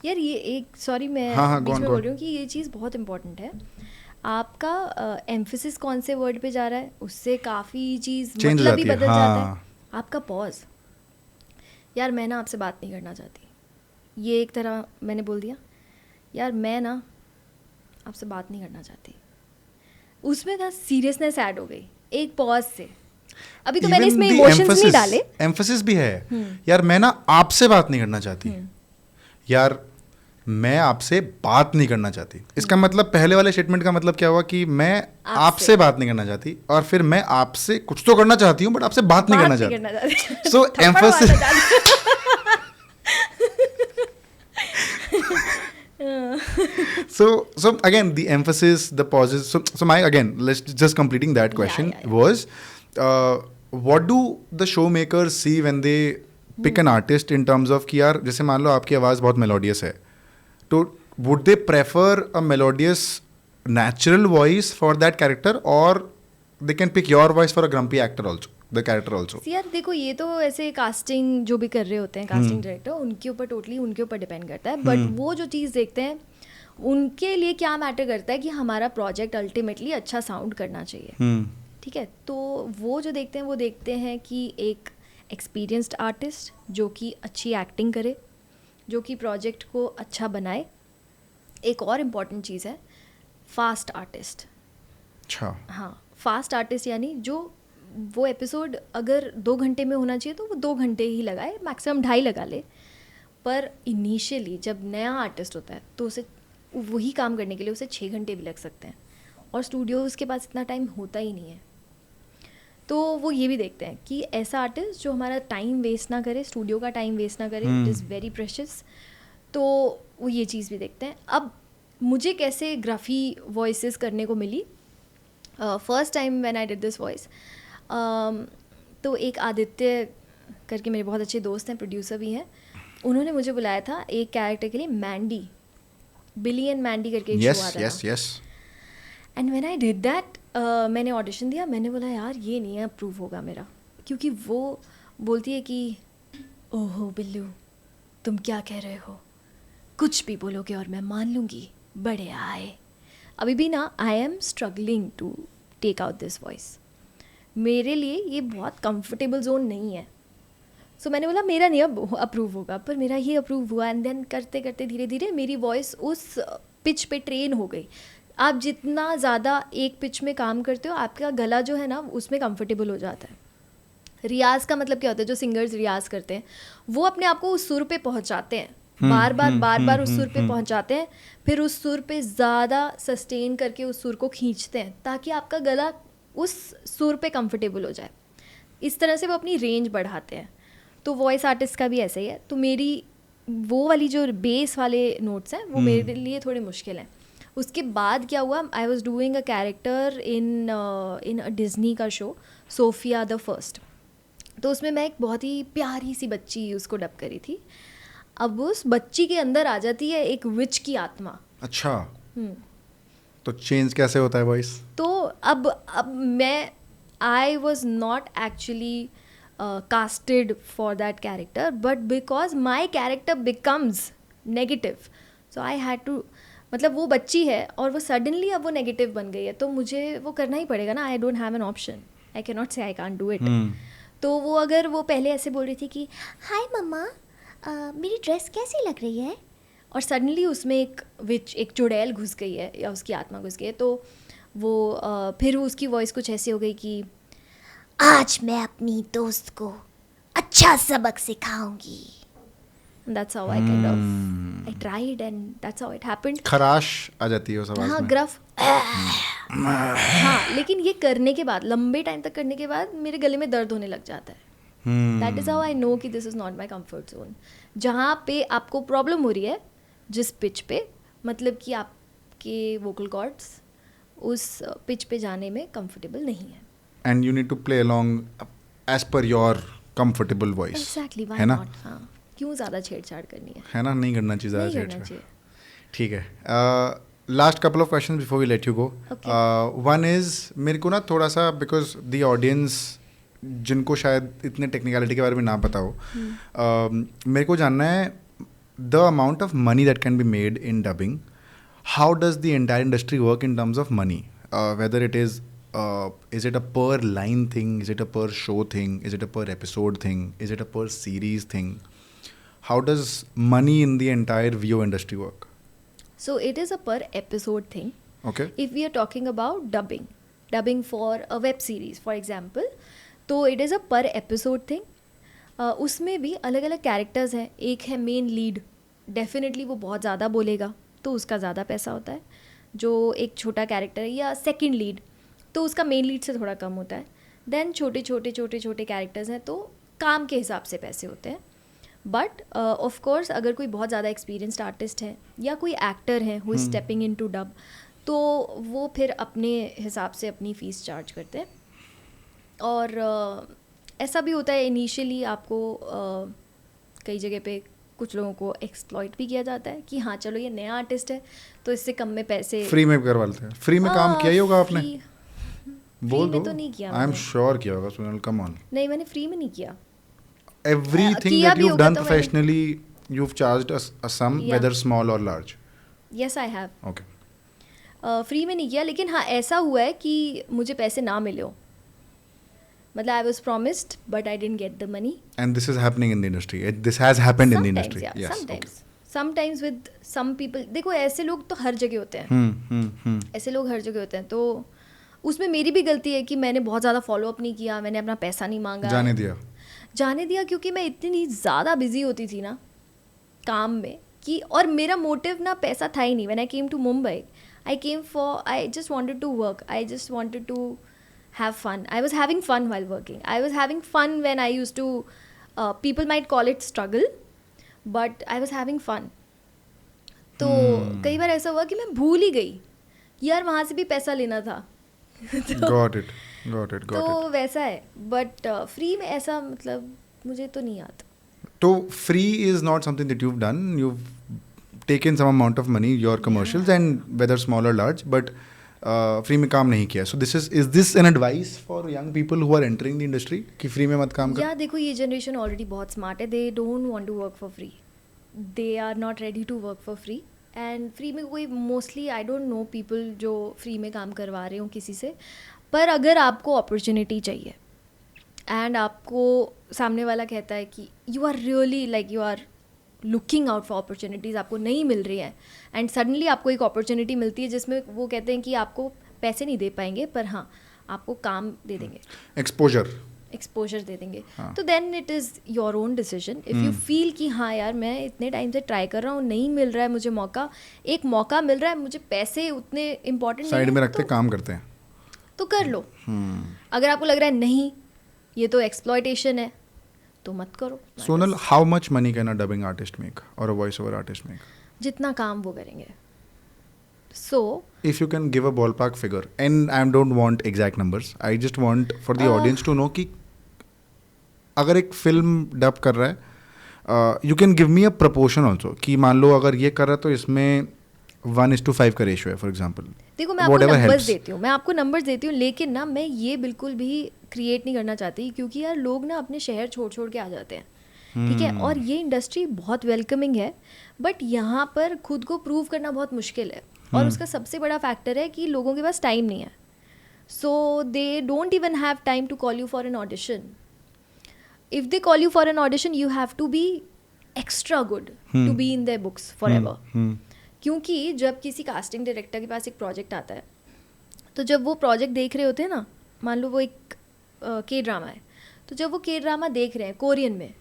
यार ये एक, सॉरी मैं हाँ, बीच में बोल रही हूँ कि ये चीज़ बहुत इंपॉर्टेंट है. आपका एम्फेसिस कौन से वर्ड पे जा रहा है उससे काफ़ी चीज़ Change हो मतलब ही जाती है, बदल जाता है। हाँ। आपका पॉज, यार मैं ना आपसे बात नहीं करना चाहती, ये एक तरह मैंने बोल दिया, यार मैं ना आपसे बात नहीं करना चाहती, उसमें ना सीरियसनेस ऐड हो गई एक पॉज से। अभी तो मैंने इसमें इमोशंस नहीं डाले। एम्फेसिस भी है, यार मैं ना आपसे बात नहीं करना चाहती, यार मैं आपसे बात नहीं करना चाहती। इसका मतलब पहले वाले स्टेटमेंट का मतलब क्या हुआ कि मैं आपसे बात नहीं करना चाहती, और फिर मैं आपसे कुछ तो करना चाहती हूँ बट आपसे बात नहीं करना चाहती। सो emphasis, so again the emphasis, the pauses, so my, again, let's just completing that question, was what do the showmakers see when they pick an artist in terms of कि यार जैसे मान लो आपकी आवाज़ बहुत मेलोडियस है, तो would they prefer a melodious natural voice for that character, or they can pick your voice for a grumpy actor also, the character also? यार देखो, ये तो ऐसे कास्टिंग जो भी कर रहे होते हैं, कास्टिंग डायरेक्टर, उनके ऊपर टोटली उनके ऊपर डिपेंड करता है। बट वो जो चीज़ देखते हैं उनके लिए क्या मैटर करता है कि हमारा प्रोजेक्ट अल्टीमेटली अच्छा साउंड करना चाहिए, ठीक है। तो वो जो देखते हैं वो देखते हैं कि एक एक्सपीरियंस्ड आर्टिस्ट जो कि अच्छी एक्टिंग करे, जो कि प्रोजेक्ट को अच्छा बनाए। एक और इम्पॉर्टेंट चीज़ है फास्ट आर्टिस्ट। अच्छा, हाँ, फास्ट आर्टिस्ट यानी जो वो एपिसोड अगर 2 घंटे में होना चाहिए तो वो 2 घंटे ही लगाए, मैक्सिमम 2.5 लगा ले। पर इनिशियली जब नया आर्टिस्ट होता है तो उसे वही काम करने के लिए उसे 6 घंटे भी लग सकते हैं, और स्टूडियोज़ के पास इतना टाइम होता ही नहीं है। तो वो ये भी देखते हैं कि ऐसा आर्टिस्ट जो हमारा टाइम वेस्ट ना करे, स्टूडियो का टाइम वेस्ट ना करे, इट इज़ वेरी प्रेशियस। तो वो ये चीज़ भी देखते हैं। अब मुझे कैसे ग्राफी वॉइसेस करने को मिली, first time when I did this voice, तो एक आदित्य करके मेरे बहुत अच्छे दोस्त हैं, प्रोड्यूसर भी हैं, उन्होंने मुझे बुलाया था एक कैरेक्टर के लिए, मैंडी, बिली एंड मैंडी करके एक शो आता था। And when I did that, मैंने ऑडिशन दिया, मैंने बोला यार ये नहीं है अप्रूव होगा मेरा, क्योंकि वो बोलती है कि ओहो बिल्लू तुम क्या कह रहे हो, कुछ भी बोलोगे और मैं मान लूँगी, बड़े आए। अभी भी ना I am struggling to take out this voice, मेरे लिए ये बहुत कंफर्टेबल जोन नहीं है। सो मैंने बोला मेरा नहीं अब अप्रूव होगा, पर मेरा ये अप्रूव हुआ। एंड देन करते करते धीरे धीरे मेरी वॉइस उस पिच पे ट्रेन हो गई। आप जितना ज़्यादा एक पिच में काम करते हो, आपका गला जो है ना उसमें कंफर्टेबल हो जाता है। रियाज़ का मतलब क्या होता है, जो सिंगर्स रियाज़ करते हैं वो अपने आप को उस सुर पे पहुंचाते हैं, बार बार उस सुर पे पहुंचाते हैं, फिर उस सुर पे ज़्यादा सस्टेन करके उस सुर को खींचते हैं ताकि आपका गला उस सुर पे कंफर्टेबल हो जाए। इस तरह से वो अपनी रेंज बढ़ाते हैं। तो वॉइस आर्टिस्ट का भी ऐसा ही है। तो मेरी वो वाली जो बेस वाले नोट्स हैं वो मेरे लिए थोड़े मुश्किल हैं। उसके बाद क्या हुआ, I was doing a character in a Disney का शो, सोफिया द फर्स्ट। तो उसमें मैं एक बहुत ही प्यारी सी बच्ची उसको डब करी थी। अब उस बच्ची के अंदर आ जाती है एक विच की आत्मा। अच्छा, तो चेंज कैसे होता है वॉइस? तो अब मैं I was not actually casted for that character, but because my character becomes negative, so I had to, मतलब वो बच्ची है और वो सडनली अब वो नेगेटिव बन गई है, तो मुझे वो करना ही पड़ेगा ना। I don't have an option, I can not से आई कांट डू इट। तो वो अगर वो पहले ऐसे बोल रही थी कि हाय मम्मा, मेरी ड्रेस कैसी लग रही है, और सडनली उसमें एक चुड़ैल घुस गई है या उसकी आत्मा घुस गई है, तो वो फिर उसकी वॉइस कुछ ऐसी हो गई कि आज मैं अपनी दोस्त को अच्छा सबक सिखाऊंगी। That's how I kind of I tried and that's how it happened. खराश आ जाती है उस आवाज में। हाँ, ग्रफ। हाँ, लेकिन ये करने के बाद, लंबे टाइम तक करने के बाद मेरे गले में दर्द होने लग जाता है। That is how I know कि this is not my comfort zone. जहाँ पे आपको प्रॉब्लम हो रही है, जिस पिच पे, मतलब कि आपके वोकल कॉर्ड्स उस पिच पे जाने में कंफर्टेबल नहीं है। And you need to play along as per your comfortable voice. Exactly, why है ना? not? हाँ, क्यों ज़्यादा छेड़छाड़ करनी है ना, नहीं करना चाहिए ज़्यादा नहीं करना छेड़छाड़। चाहिए। ठीक है, last couple of question before we let you go. One is, मेरे को ना थोड़ा सा, बिकॉज द ऑडियंस जिनको शायद इतने टेक्निकलिटी के बारे में ना पता हो, मेरे को जानना है the amount of money that can be made in dubbing, how does the entire industry work in terms of money? Whether it is it a per line thing? Is it a per show thing? Is it a per episode thing? Is it a per series thing? How does money in the entire VO industry work? So it is a per episode thing. Okay. If we are talking about dubbing for a web series for example, तो it is a per episode thing. उसमें भी अलग अलग characters हैं. एक है main lead, definitely वो बहुत ज़्यादा बोलेगा तो उसका ज़्यादा पैसा होता है. जो एक छोटा कैरेक्टर है या सेकंड लीड तो उसका मेन लीड से थोड़ा कम होता है. देन छोटे छोटे कैरेक्टर्स हैं तो काम के हिसाब से पैसे होते हैं. बट ऑफ कोर्स अगर कोई बहुत ज़्यादा एक्सपीरियंस्ड आर्टिस्ट है या कोई एक्टर है who is stepping into dub तो वो फिर अपने हिसाब से अपनी फ़ीस चार्ज करते हैं. और ऐसा भी होता है इनिशियली आपको कई जगह पे कुछ लोगों को एक्सप्लॉइट भी किया जाता है कि हाँ चलो ये नया आर्टिस्ट है तो इससे कम में पैसे फ्री में करवा लेते हैं. फ्री में काम किया ही होगा आपने. बोल में दो. तो नहीं किया आई एम मैंने. श्योर किया होगा सोनल. Come on. नहीं मैंने फ्री में नहीं किया. Everything किया that भी you've होगा done तो मैंने- professionally, you've charged a sum, Yeah. whether small or large. Yes I have. Okay. Free में नहीं किया लेकिन हाँ ऐसा हुआ है कि मुझे पैसे ना मिले हो. मतलब I was promised but I didn't get the money. And this is happening in the industry. This has happened in the industry. Yes. Sometimes with some people. देखो ऐसे लोग तो हर जगह होते हैं. ऐसे लोग हर जगह होते हैं तो उसमें मेरी भी गलती है कि मैंने बहुत ज़्यादा फॉलो अप नहीं किया. मैंने अपना पैसा नहीं मांगा. जाने दिया. क्योंकि मैं इतनी ज़्यादा बिजी होती थी ना काम में कि और मेरा मोटिव ना पैसा था ही नहीं. When I came to Mumbai I came for I just wanted to work. I just wanted to have fun. I was having fun while working. I was having fun when I used to people might call it struggle but I was having fun. तो कई बार ऐसा हुआ कि मैं भूल ही गई यार वहाँ से भी पैसा लेना था. Got it. तो वैसा है. बट फ्री में ऐसा मतलब मुझे तो नहीं आता. So free is not something that you've done. You've taken some amount of money, your commercials, and whether small or large, but free में काम नहीं किया. So is this an advice for young people who are entering the industry कि free में मत काम कर? या देखो ये जनरेशन ऑलरेडी बहुत स्मार्ट है. They don't want to work for free. They are not ready to work for free. And free में कोई mostly I don't know people जो फ्री में काम करवा रहे हो किसी से. पर अगर आपको अपॉर्चुनिटी चाहिए एंड आपको सामने वाला कहता है कि you are really like you are looking out for opportunities, आपको नहीं मिल रही है एंड सडनली आपको एक अपॉर्चुनिटी मिलती है जिसमें वो कहते हैं कि आपको पैसे नहीं दे पाएंगे पर हाँ आपको काम दे देंगे, एक्सपोजर दे देंगे. तो then it is your own decision. If you feel कि हाँ यार मैं इतने टाइम से ट्राई कर रहा हूँ नहीं मिल रहा है मुझे मौका, एक मौका मिल रहा है मुझे पैसे उतने इम्पोर्टेंट साइड में रखते काम करते हैं तो कर लो. अगर आपको लग रहा है नहीं ये तो एक्सप्लॉयटेशन है तो मत करो. Sonal, how much money can a dubbing artist make or a voice over artist make? जितना काम वो करेंगे. So if you can give a ballpark figure, and I don't want exact numbers, I just want for the audience to know कि अगर एक film dub कर रहा है you can give me a proportion also कि मान लो अगर ये कर रहा है तो इसमें 1:5 का रेशियो है फॉर एग्जाम्पल. देखो मैं आपको नंबर्स देती हूँ लेकिन ना मैं ये बिल्कुल भी क्रिएट नहीं करना चाहती क्योंकि यार लोग ना अपने शहर छोड़ के आ जाते हैं. ठीक है. और ये इंडस्ट्री बहुत वेलकमिंग है बट यहाँ पर खुद को प्रूव करना बहुत मुश्किल है. और उसका सबसे बड़ा फैक्टर है कि लोगों के पास टाइम नहीं है. So they don't even have time to call you for an audition. If they call you for an audition you have to be extra good to be in their books forever. क्योंकि जब किसी casting director के पास एक project आता है तो जब वो प्रोजेक्ट देख रहे होते हैं ना, मान लो वो एक के ड्रामा है तो जब वो के ड्रामा देख रहे हैं कोरियन में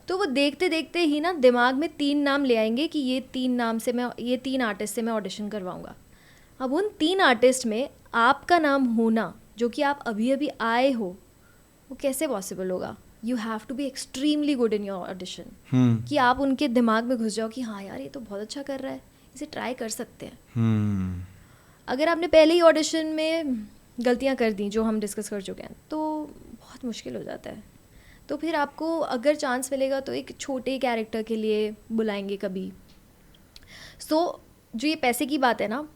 तो वो देखते देखते ही ना दिमाग में 3 नाम ले आएंगे कि ये 3 आर्टिस्ट से मैं ऑडिशन करवाऊँगा. अब उन 3 आर्टिस्ट में आपका नाम होना जो कि आप अभी अभी आए हो वो कैसे पॉसिबल होगा. You have to be extremely good in your audition कि आप उनके दिमाग में घुस जाओ कि हाँ यार ये तो बहुत अच्छा कर रहा है, इसे ट्राई कर सकते हैं. अगर आपने पहले ही ऑडिशन में गलतियां कर दी जो हम डिस्कस कर चुके हैं तो बहुत मुश्किल हो जाता है. तो फिर आपको अगर चांस मिलेगा तो एक छोटे कैरेक्टर के लिए बुलाएंगे कभी. सो जो ये पैसे की बात है ना,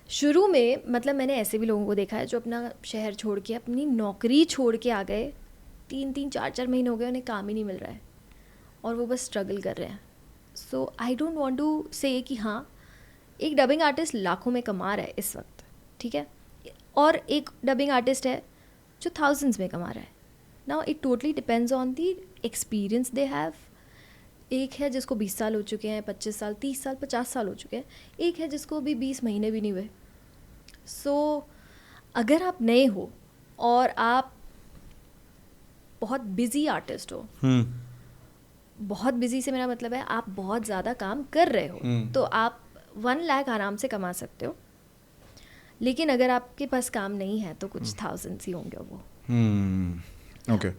शुरू में मतलब मैंने ऐसे भी लोगों को देखा है जो अपना शहर छोड़ के अपनी नौकरी छोड़ के आ गए, 3-3 4-4 महीने हो गए उन्हें काम ही नहीं मिल रहा है और वो बस स्ट्रगल कर रहे हैं. सो आई डोंट वांट टू से कि हाँ एक डबिंग आर्टिस्ट लाखों में कमा रहा है इस वक्त, ठीक है, और एक डबिंग आर्टिस्ट है जो थाउजेंड्स में कमा रहा है. Now it totally depends on the experience they have. एक है जिसको 20 साल हो चुके हैं, 25 साल, 30 साल, 50 साल हो चुके हैं. एक है जिसको अभी 20 महीने भी नहीं हुए. सो अगर आप नए हो और आप बहुत बिजी आर्टिस्ट हो, बहुत बिजी से मेरा मतलब है आप बहुत ज़्यादा काम कर रहे हो, तो आप 1 लाख आराम से कमा सकते हो. लेकिन अगर आपके पास काम नहीं है तो कुछ थाउजेंड्स ही होंगे वो. Okay.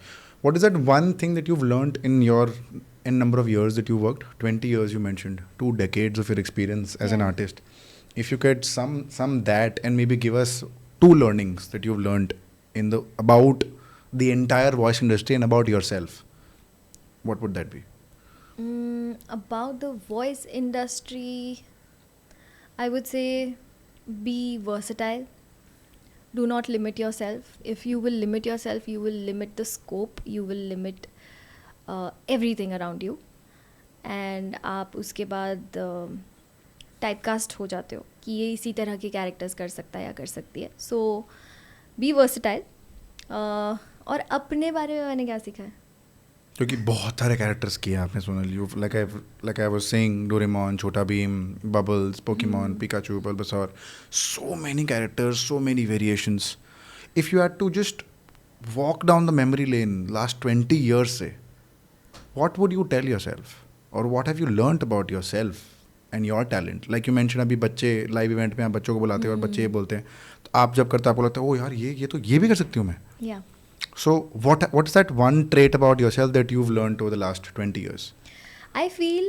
What is that one thing that you've learned in number of years that you worked? 20 years you mentioned, 2 decades of your experience as an artist. If you could sum that and maybe give us 2 learnings that you've learned about the entire voice industry and about yourself, what would that be? About the voice industry, I would say be versatile. Do not limit yourself. If you will limit yourself, you will limit the scope, you will limit everything around you. And आप उसके बाद typecast हो जाते हो कि ये इसी तरह के कैरेक्टर्स कर सकता है या कर सकती है. सो बी वर्सटाइल. और अपने बारे में मैंने क्या सीखा है? क्योंकि बहुत सारे कैरेक्टर्स किए आपने Sonal. You like I was saying, Doraemon, Chota Bheem, Bubbles, Pokemon, Pikachu, Bulbasaur, so many characters, so many variations. If you had to just walk down the memory lane last 20 years से, what would you tell yourself? Or what have you learnt about yourself and your talent? Like you mentioned, अभी बच्चे live event में आप बच्चों को बुलाते हो और बच्चे ये बोलते हैं, तो आप जब करते हो आपको लगता है ओ यार ये भी कर सकती हूँ मैं. Yeah. So what is that one trait about yourself that you've learned over the last 20 years? I feel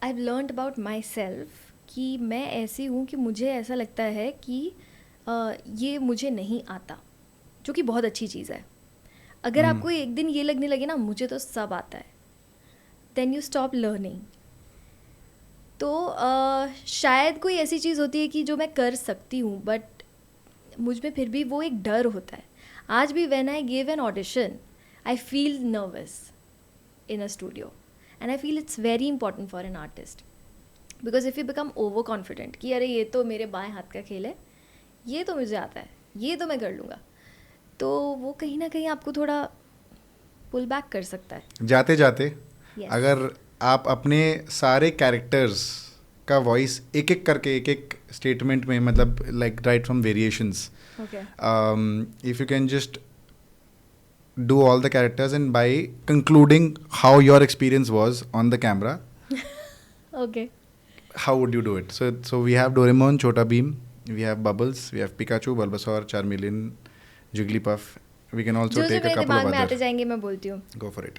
I've learned about myself कि मैं ऐसी हूँ कि मुझे ऐसा लगता है कि ये मुझे नहीं आता, जो कि बहुत अच्छी चीज़ है. अगर आपको एक दिन ये लगने लगे ना मुझे तो सब आता है, then you stop learning. तो शायद कोई ऐसी चीज़ होती है कि जो मैं कर सकती हूँ, बट मुझ में फिर भी वो एक डर होता है. आज भी when I gave an audition, I feel nervous in a studio, and I feel it's very important for an artist, because if you become overconfident कि अरे ये तो मेरे बाएं हाथ का खेल है, ये तो मुझे आता है, ये तो मैं कर लूँगा, तो वो कहीं ना कहीं आपको थोड़ा पुल बैक कर सकता है. जाते जाते Yes. अगर आप अपने सारे कैरेक्टर्स का वॉइस एक एक करके एक एक स्टेटमेंट में, मतलब like right from variations, Okay. if you can just do all the characters and by concluding how your experience was on the camera, Okay. how would you do it? So we have Doraemon, Chota Bheem, we have Bubbles, we have Pikachu, Bulbasaur, Charmeleon, Jigglypuff. We can also जो take a मेरे couple दिमाग of में आते others. जाएंगे मैं बोलती हूँ. Go for it.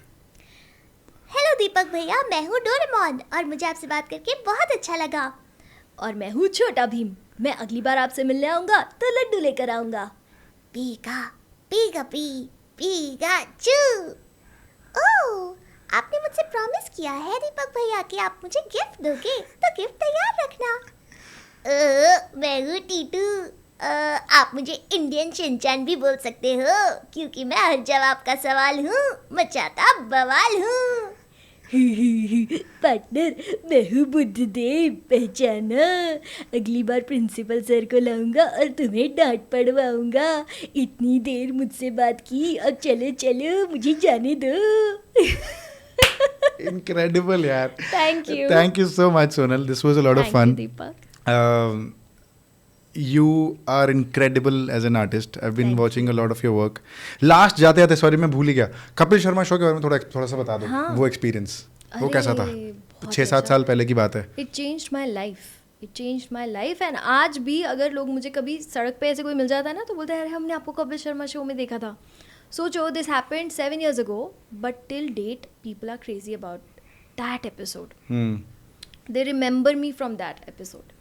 Hello दीपक भैया, मैं हूँ डोरेमोन और मुझे आपसे बात करके बहुत अच्छा लगा. और मैं हूँ छोटा भीम. मैं अगली बार आपसे मिलने आऊँगा तो लड्डू लेकर आऊँगा. पीका पीका पीकाचू. ओह, आपने मुझसे प्रॉमिस किया है दीपक भैया कि आप मुझे गिफ्ट दोगे, तो गिफ्ट तैयार रखना. मैं हूँ टीटू. आप मुझे इंडियन शिनचैन भी बोल सकते हो, क्योंकि मैं हर जवाब का सवाल हूँ, मचाता बवाल हूँ. पार्टनर, मैं हूँ बुद्धदेव, पहचाना. अगली बार प्रिंसिपल सर को लाऊंगा और तुम्हें डांट पड़वाऊंगा. इतनी देर मुझसे बात की, अब चलो चलो मुझे जाने दो. Incredible, yaar. Thank you. Thank you so much, Sonal. This was a lot of fun. Thank you, Deepak. You are incredible as an artist. I've been Thank watching a lot of your work. Last जाते जाते sorry मैं भूल ही गया, Kapil Sharma show के बारे में थोड़ा सा बता दो. हाँ. वो एक्सपीरियंस वो अरे, कैसा था? बहुत 6-7 अच्छा. साल पहले की बात है. It changed my life. It changed my life. And आज भी अगर लोग मुझे कभी सड़क पे ऐसे कोई मिल जाता है ना, तो बोलते हैं अरे हमने आपको कपिल शर्मा शो में देखा था. सोचो, this happened 7 years ago, but till date people are crazy about that episode. They remember me from that episode.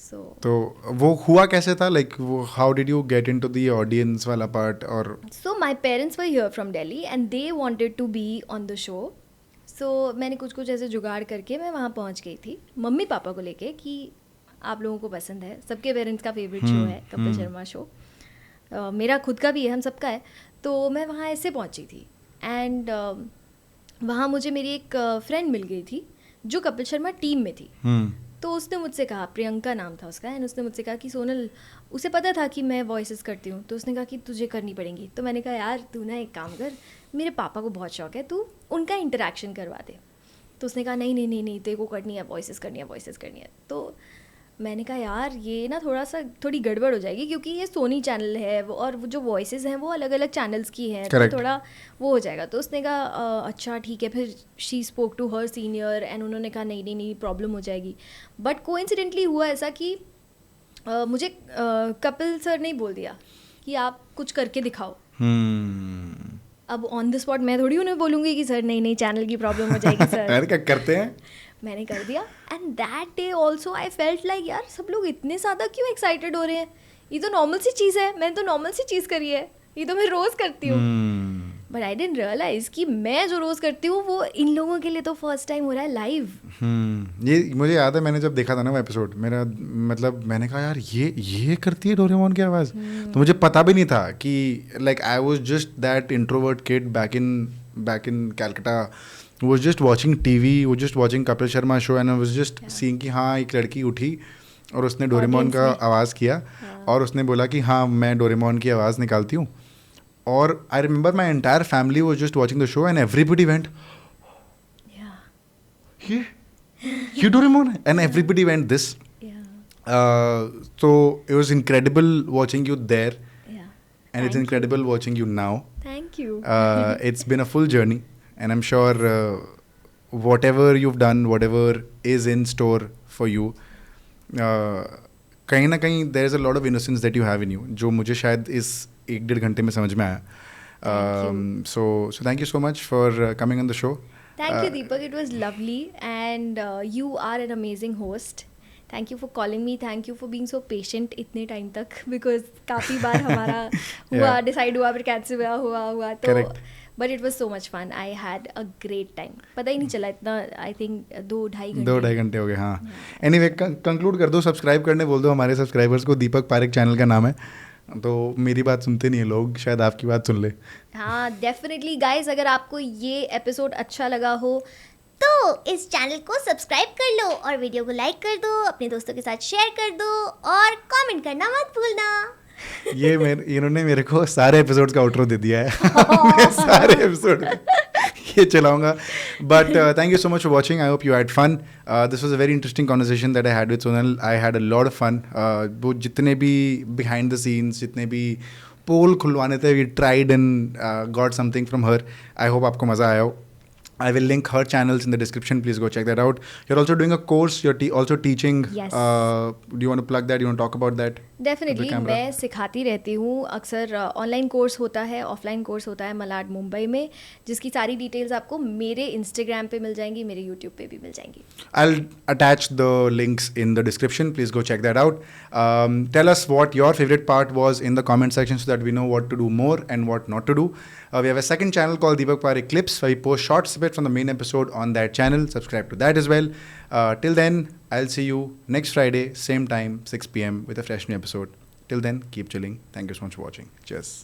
So तो वो हुआ कैसे था? Like वो how did you get into the audience वाला part? और my parents were here from Delhi and they wanted to be on the show. So मैंने कुछ ऐसे जुगाड़ करके मैं वहाँ पहुँच गई थी मम्मी पापा को लेके कि आप लोगों को पसंद है. सबके पेरेंट्स का फेवरेट शो है कपिल शर्मा शो. मेरा खुद का भी है, हम सबका है. तो मैं वहाँ ऐसे पहुँची थी एंड वहाँ मुझे मेरी एक फ्रेंड मिल गई थी जो कपिल शर्मा टीम में थी. तो उसने मुझसे कहा, प्रियंका नाम था उसका, एंड उसने मुझसे कहा कि सोनल, उसे पता था कि मैं वॉइसेस करती हूँ, तो उसने कहा कि तुझे करनी पड़ेंगी। तो मैंने कहा यार तू ना एक काम कर, मेरे पापा को बहुत शौक है, तू उनका इंटरेक्शन करवा दे। तो उसने कहा नहीं नहीं नहीं नहीं, तेरे को करनी है, वॉइसेस करनी है, वॉइसेस करनी है। तो मैंने कहा यार ये ना थोड़ी गड़बड़ हो जाएगी, क्योंकि ये सोनी चैनल है और वो जो वॉइसेस हैं वो अलग अलग चैनल्स की हैं, तो थोड़ा वो हो जाएगा। तो उसने कहा अच्छा ठीक है। फिर she spoke to her senior and उन्होंने कहा नहीं नहीं नहीं प्रॉब्लम हो जाएगी। बट कोइंसिडेंटली हुआ ऐसा कि मुझे कपिल सर ने बोल दिया कि आप कुछ करके दिखाओ। अब ऑन द स्पॉट मैं थोड़ी उन्हें बोलूँगी कि सर नहीं नहीं चैनल की प्रॉब्लम हो जाएगी सर। क्या करते हैं, मैंने कर दिया। And that day also I felt like यार सब लोग इतने ज़्यादा क्यों एक्साइटेड हो रहे हैं, ये तो नॉर्मल सी चीज़ है, मैंने तो नॉर्मल सी चीज़ करी है, ये तो मैं रोज़ करती हूँ। बट आई डिडंट रियलाइज कि मैं जो रोज़ करती हूँ वो इन लोगों के लिए तो फर्स्ट टाइम हो रहा है लाइव। ये मुझे याद है, मैंने जब देखा था ना वो एपिसोड, मेरा मतलब मैंने कहा यार ये करती है डोरेमोन की आवाज़। तो मुझे पता भी नहीं था कि like I was just that introvert kid back in Calcutta, was just watching TV, was just watching Kapil Sharma show, and I was just seeing कि हाँ एक लड़की उठी और उसने डोरेमोन का आवाज़ किया और उसने बोला कि हाँ मैं डोरेमोन की आवाज़ निकालती हूँ। और I remember my entire family was just watching the show and everybody went you Doraemon, and everybody went this. So it was incredible watching you there, and it's incredible watching you now. Thank you. It's been a full journey. And I'm sure whatever you've done, whatever is in store for you, कहीं ना कहीं there is a lot of innocence that you have in you, जो मुझे शायद इस 1-1.5 घंटे में समझ में आया. So thank you so much for coming on the show. Thank you Deepak, it was lovely and you are an amazing host. Thank you for calling me, thank you for being so patient इतने time तक, because काफ़ी बार हमारा हुआ decide हुआ फिर cancel हुआ तो Correct. But it was so much fun, I had a great time, पता ही नहीं चला इतना, आई थिंक 2-2.5 घंटे हो गए। हाँ, एनीवे कंक्लूड कर दो, सब्सक्राइब करने बोल दो हमारे सब्सक्राइबर्स को, दीपक पारेख चैनल का नाम है, तो मेरी बात सुनते नहीं है लोग, शायद आपकी बात सुन ले। हाँ डेफिनेटली गाइज, अगर आपको ये एपिसोड अच्छा लगा हो तो इस चैनल को सब्सक्राइब कर लो और वीडियो को लाइक कर दो, अपने दोस्तों के साथ शेयर कर दो और कमेंट करना मत भूलना। इन्होंने मेरे को सारे एपिसोड्स का आउटरो दे दिया है। मैं सारे एपिसोड ये चलाऊंगा। But thank you so much for watching, I hope you had fun. This was a very interesting conversation that I had with Sonal, I had a lot of fun. वो जितने भी बिहाइंड द सीन्स, जितने भी पोल खुलवाने थे, we tried and got something from her. I hope आपको मज़ा आया हो। I will link her channels in the description. Please go check that out. You're also doing a course. You're also teaching. Yes. Do you want to plug that? Do you want to talk about that? Definitely मैं सिखाती रहती हूँ अक्सर। Online course होता है, offline course होता है मलाड मुंबई में, जिसकी सारी डिटेल्स आपको मेरे इंस्टाग्राम पे मिल जाएंगी, मेरे यूट्यूब पे भी मिल जाएंगी। I'll attach the links in the description. Please go check that out. Tell us what your favorite part was in the comment section so that we know what to do more and what not to do. We have a second channel called Deepak Parekh Clips, where we post short snippets from the main episode on that channel. Subscribe to that as well. Till then, I'll see you next Friday, same time, 6 p.m. with a fresh new episode. Till then, keep chilling. Thank you so much for watching. Cheers.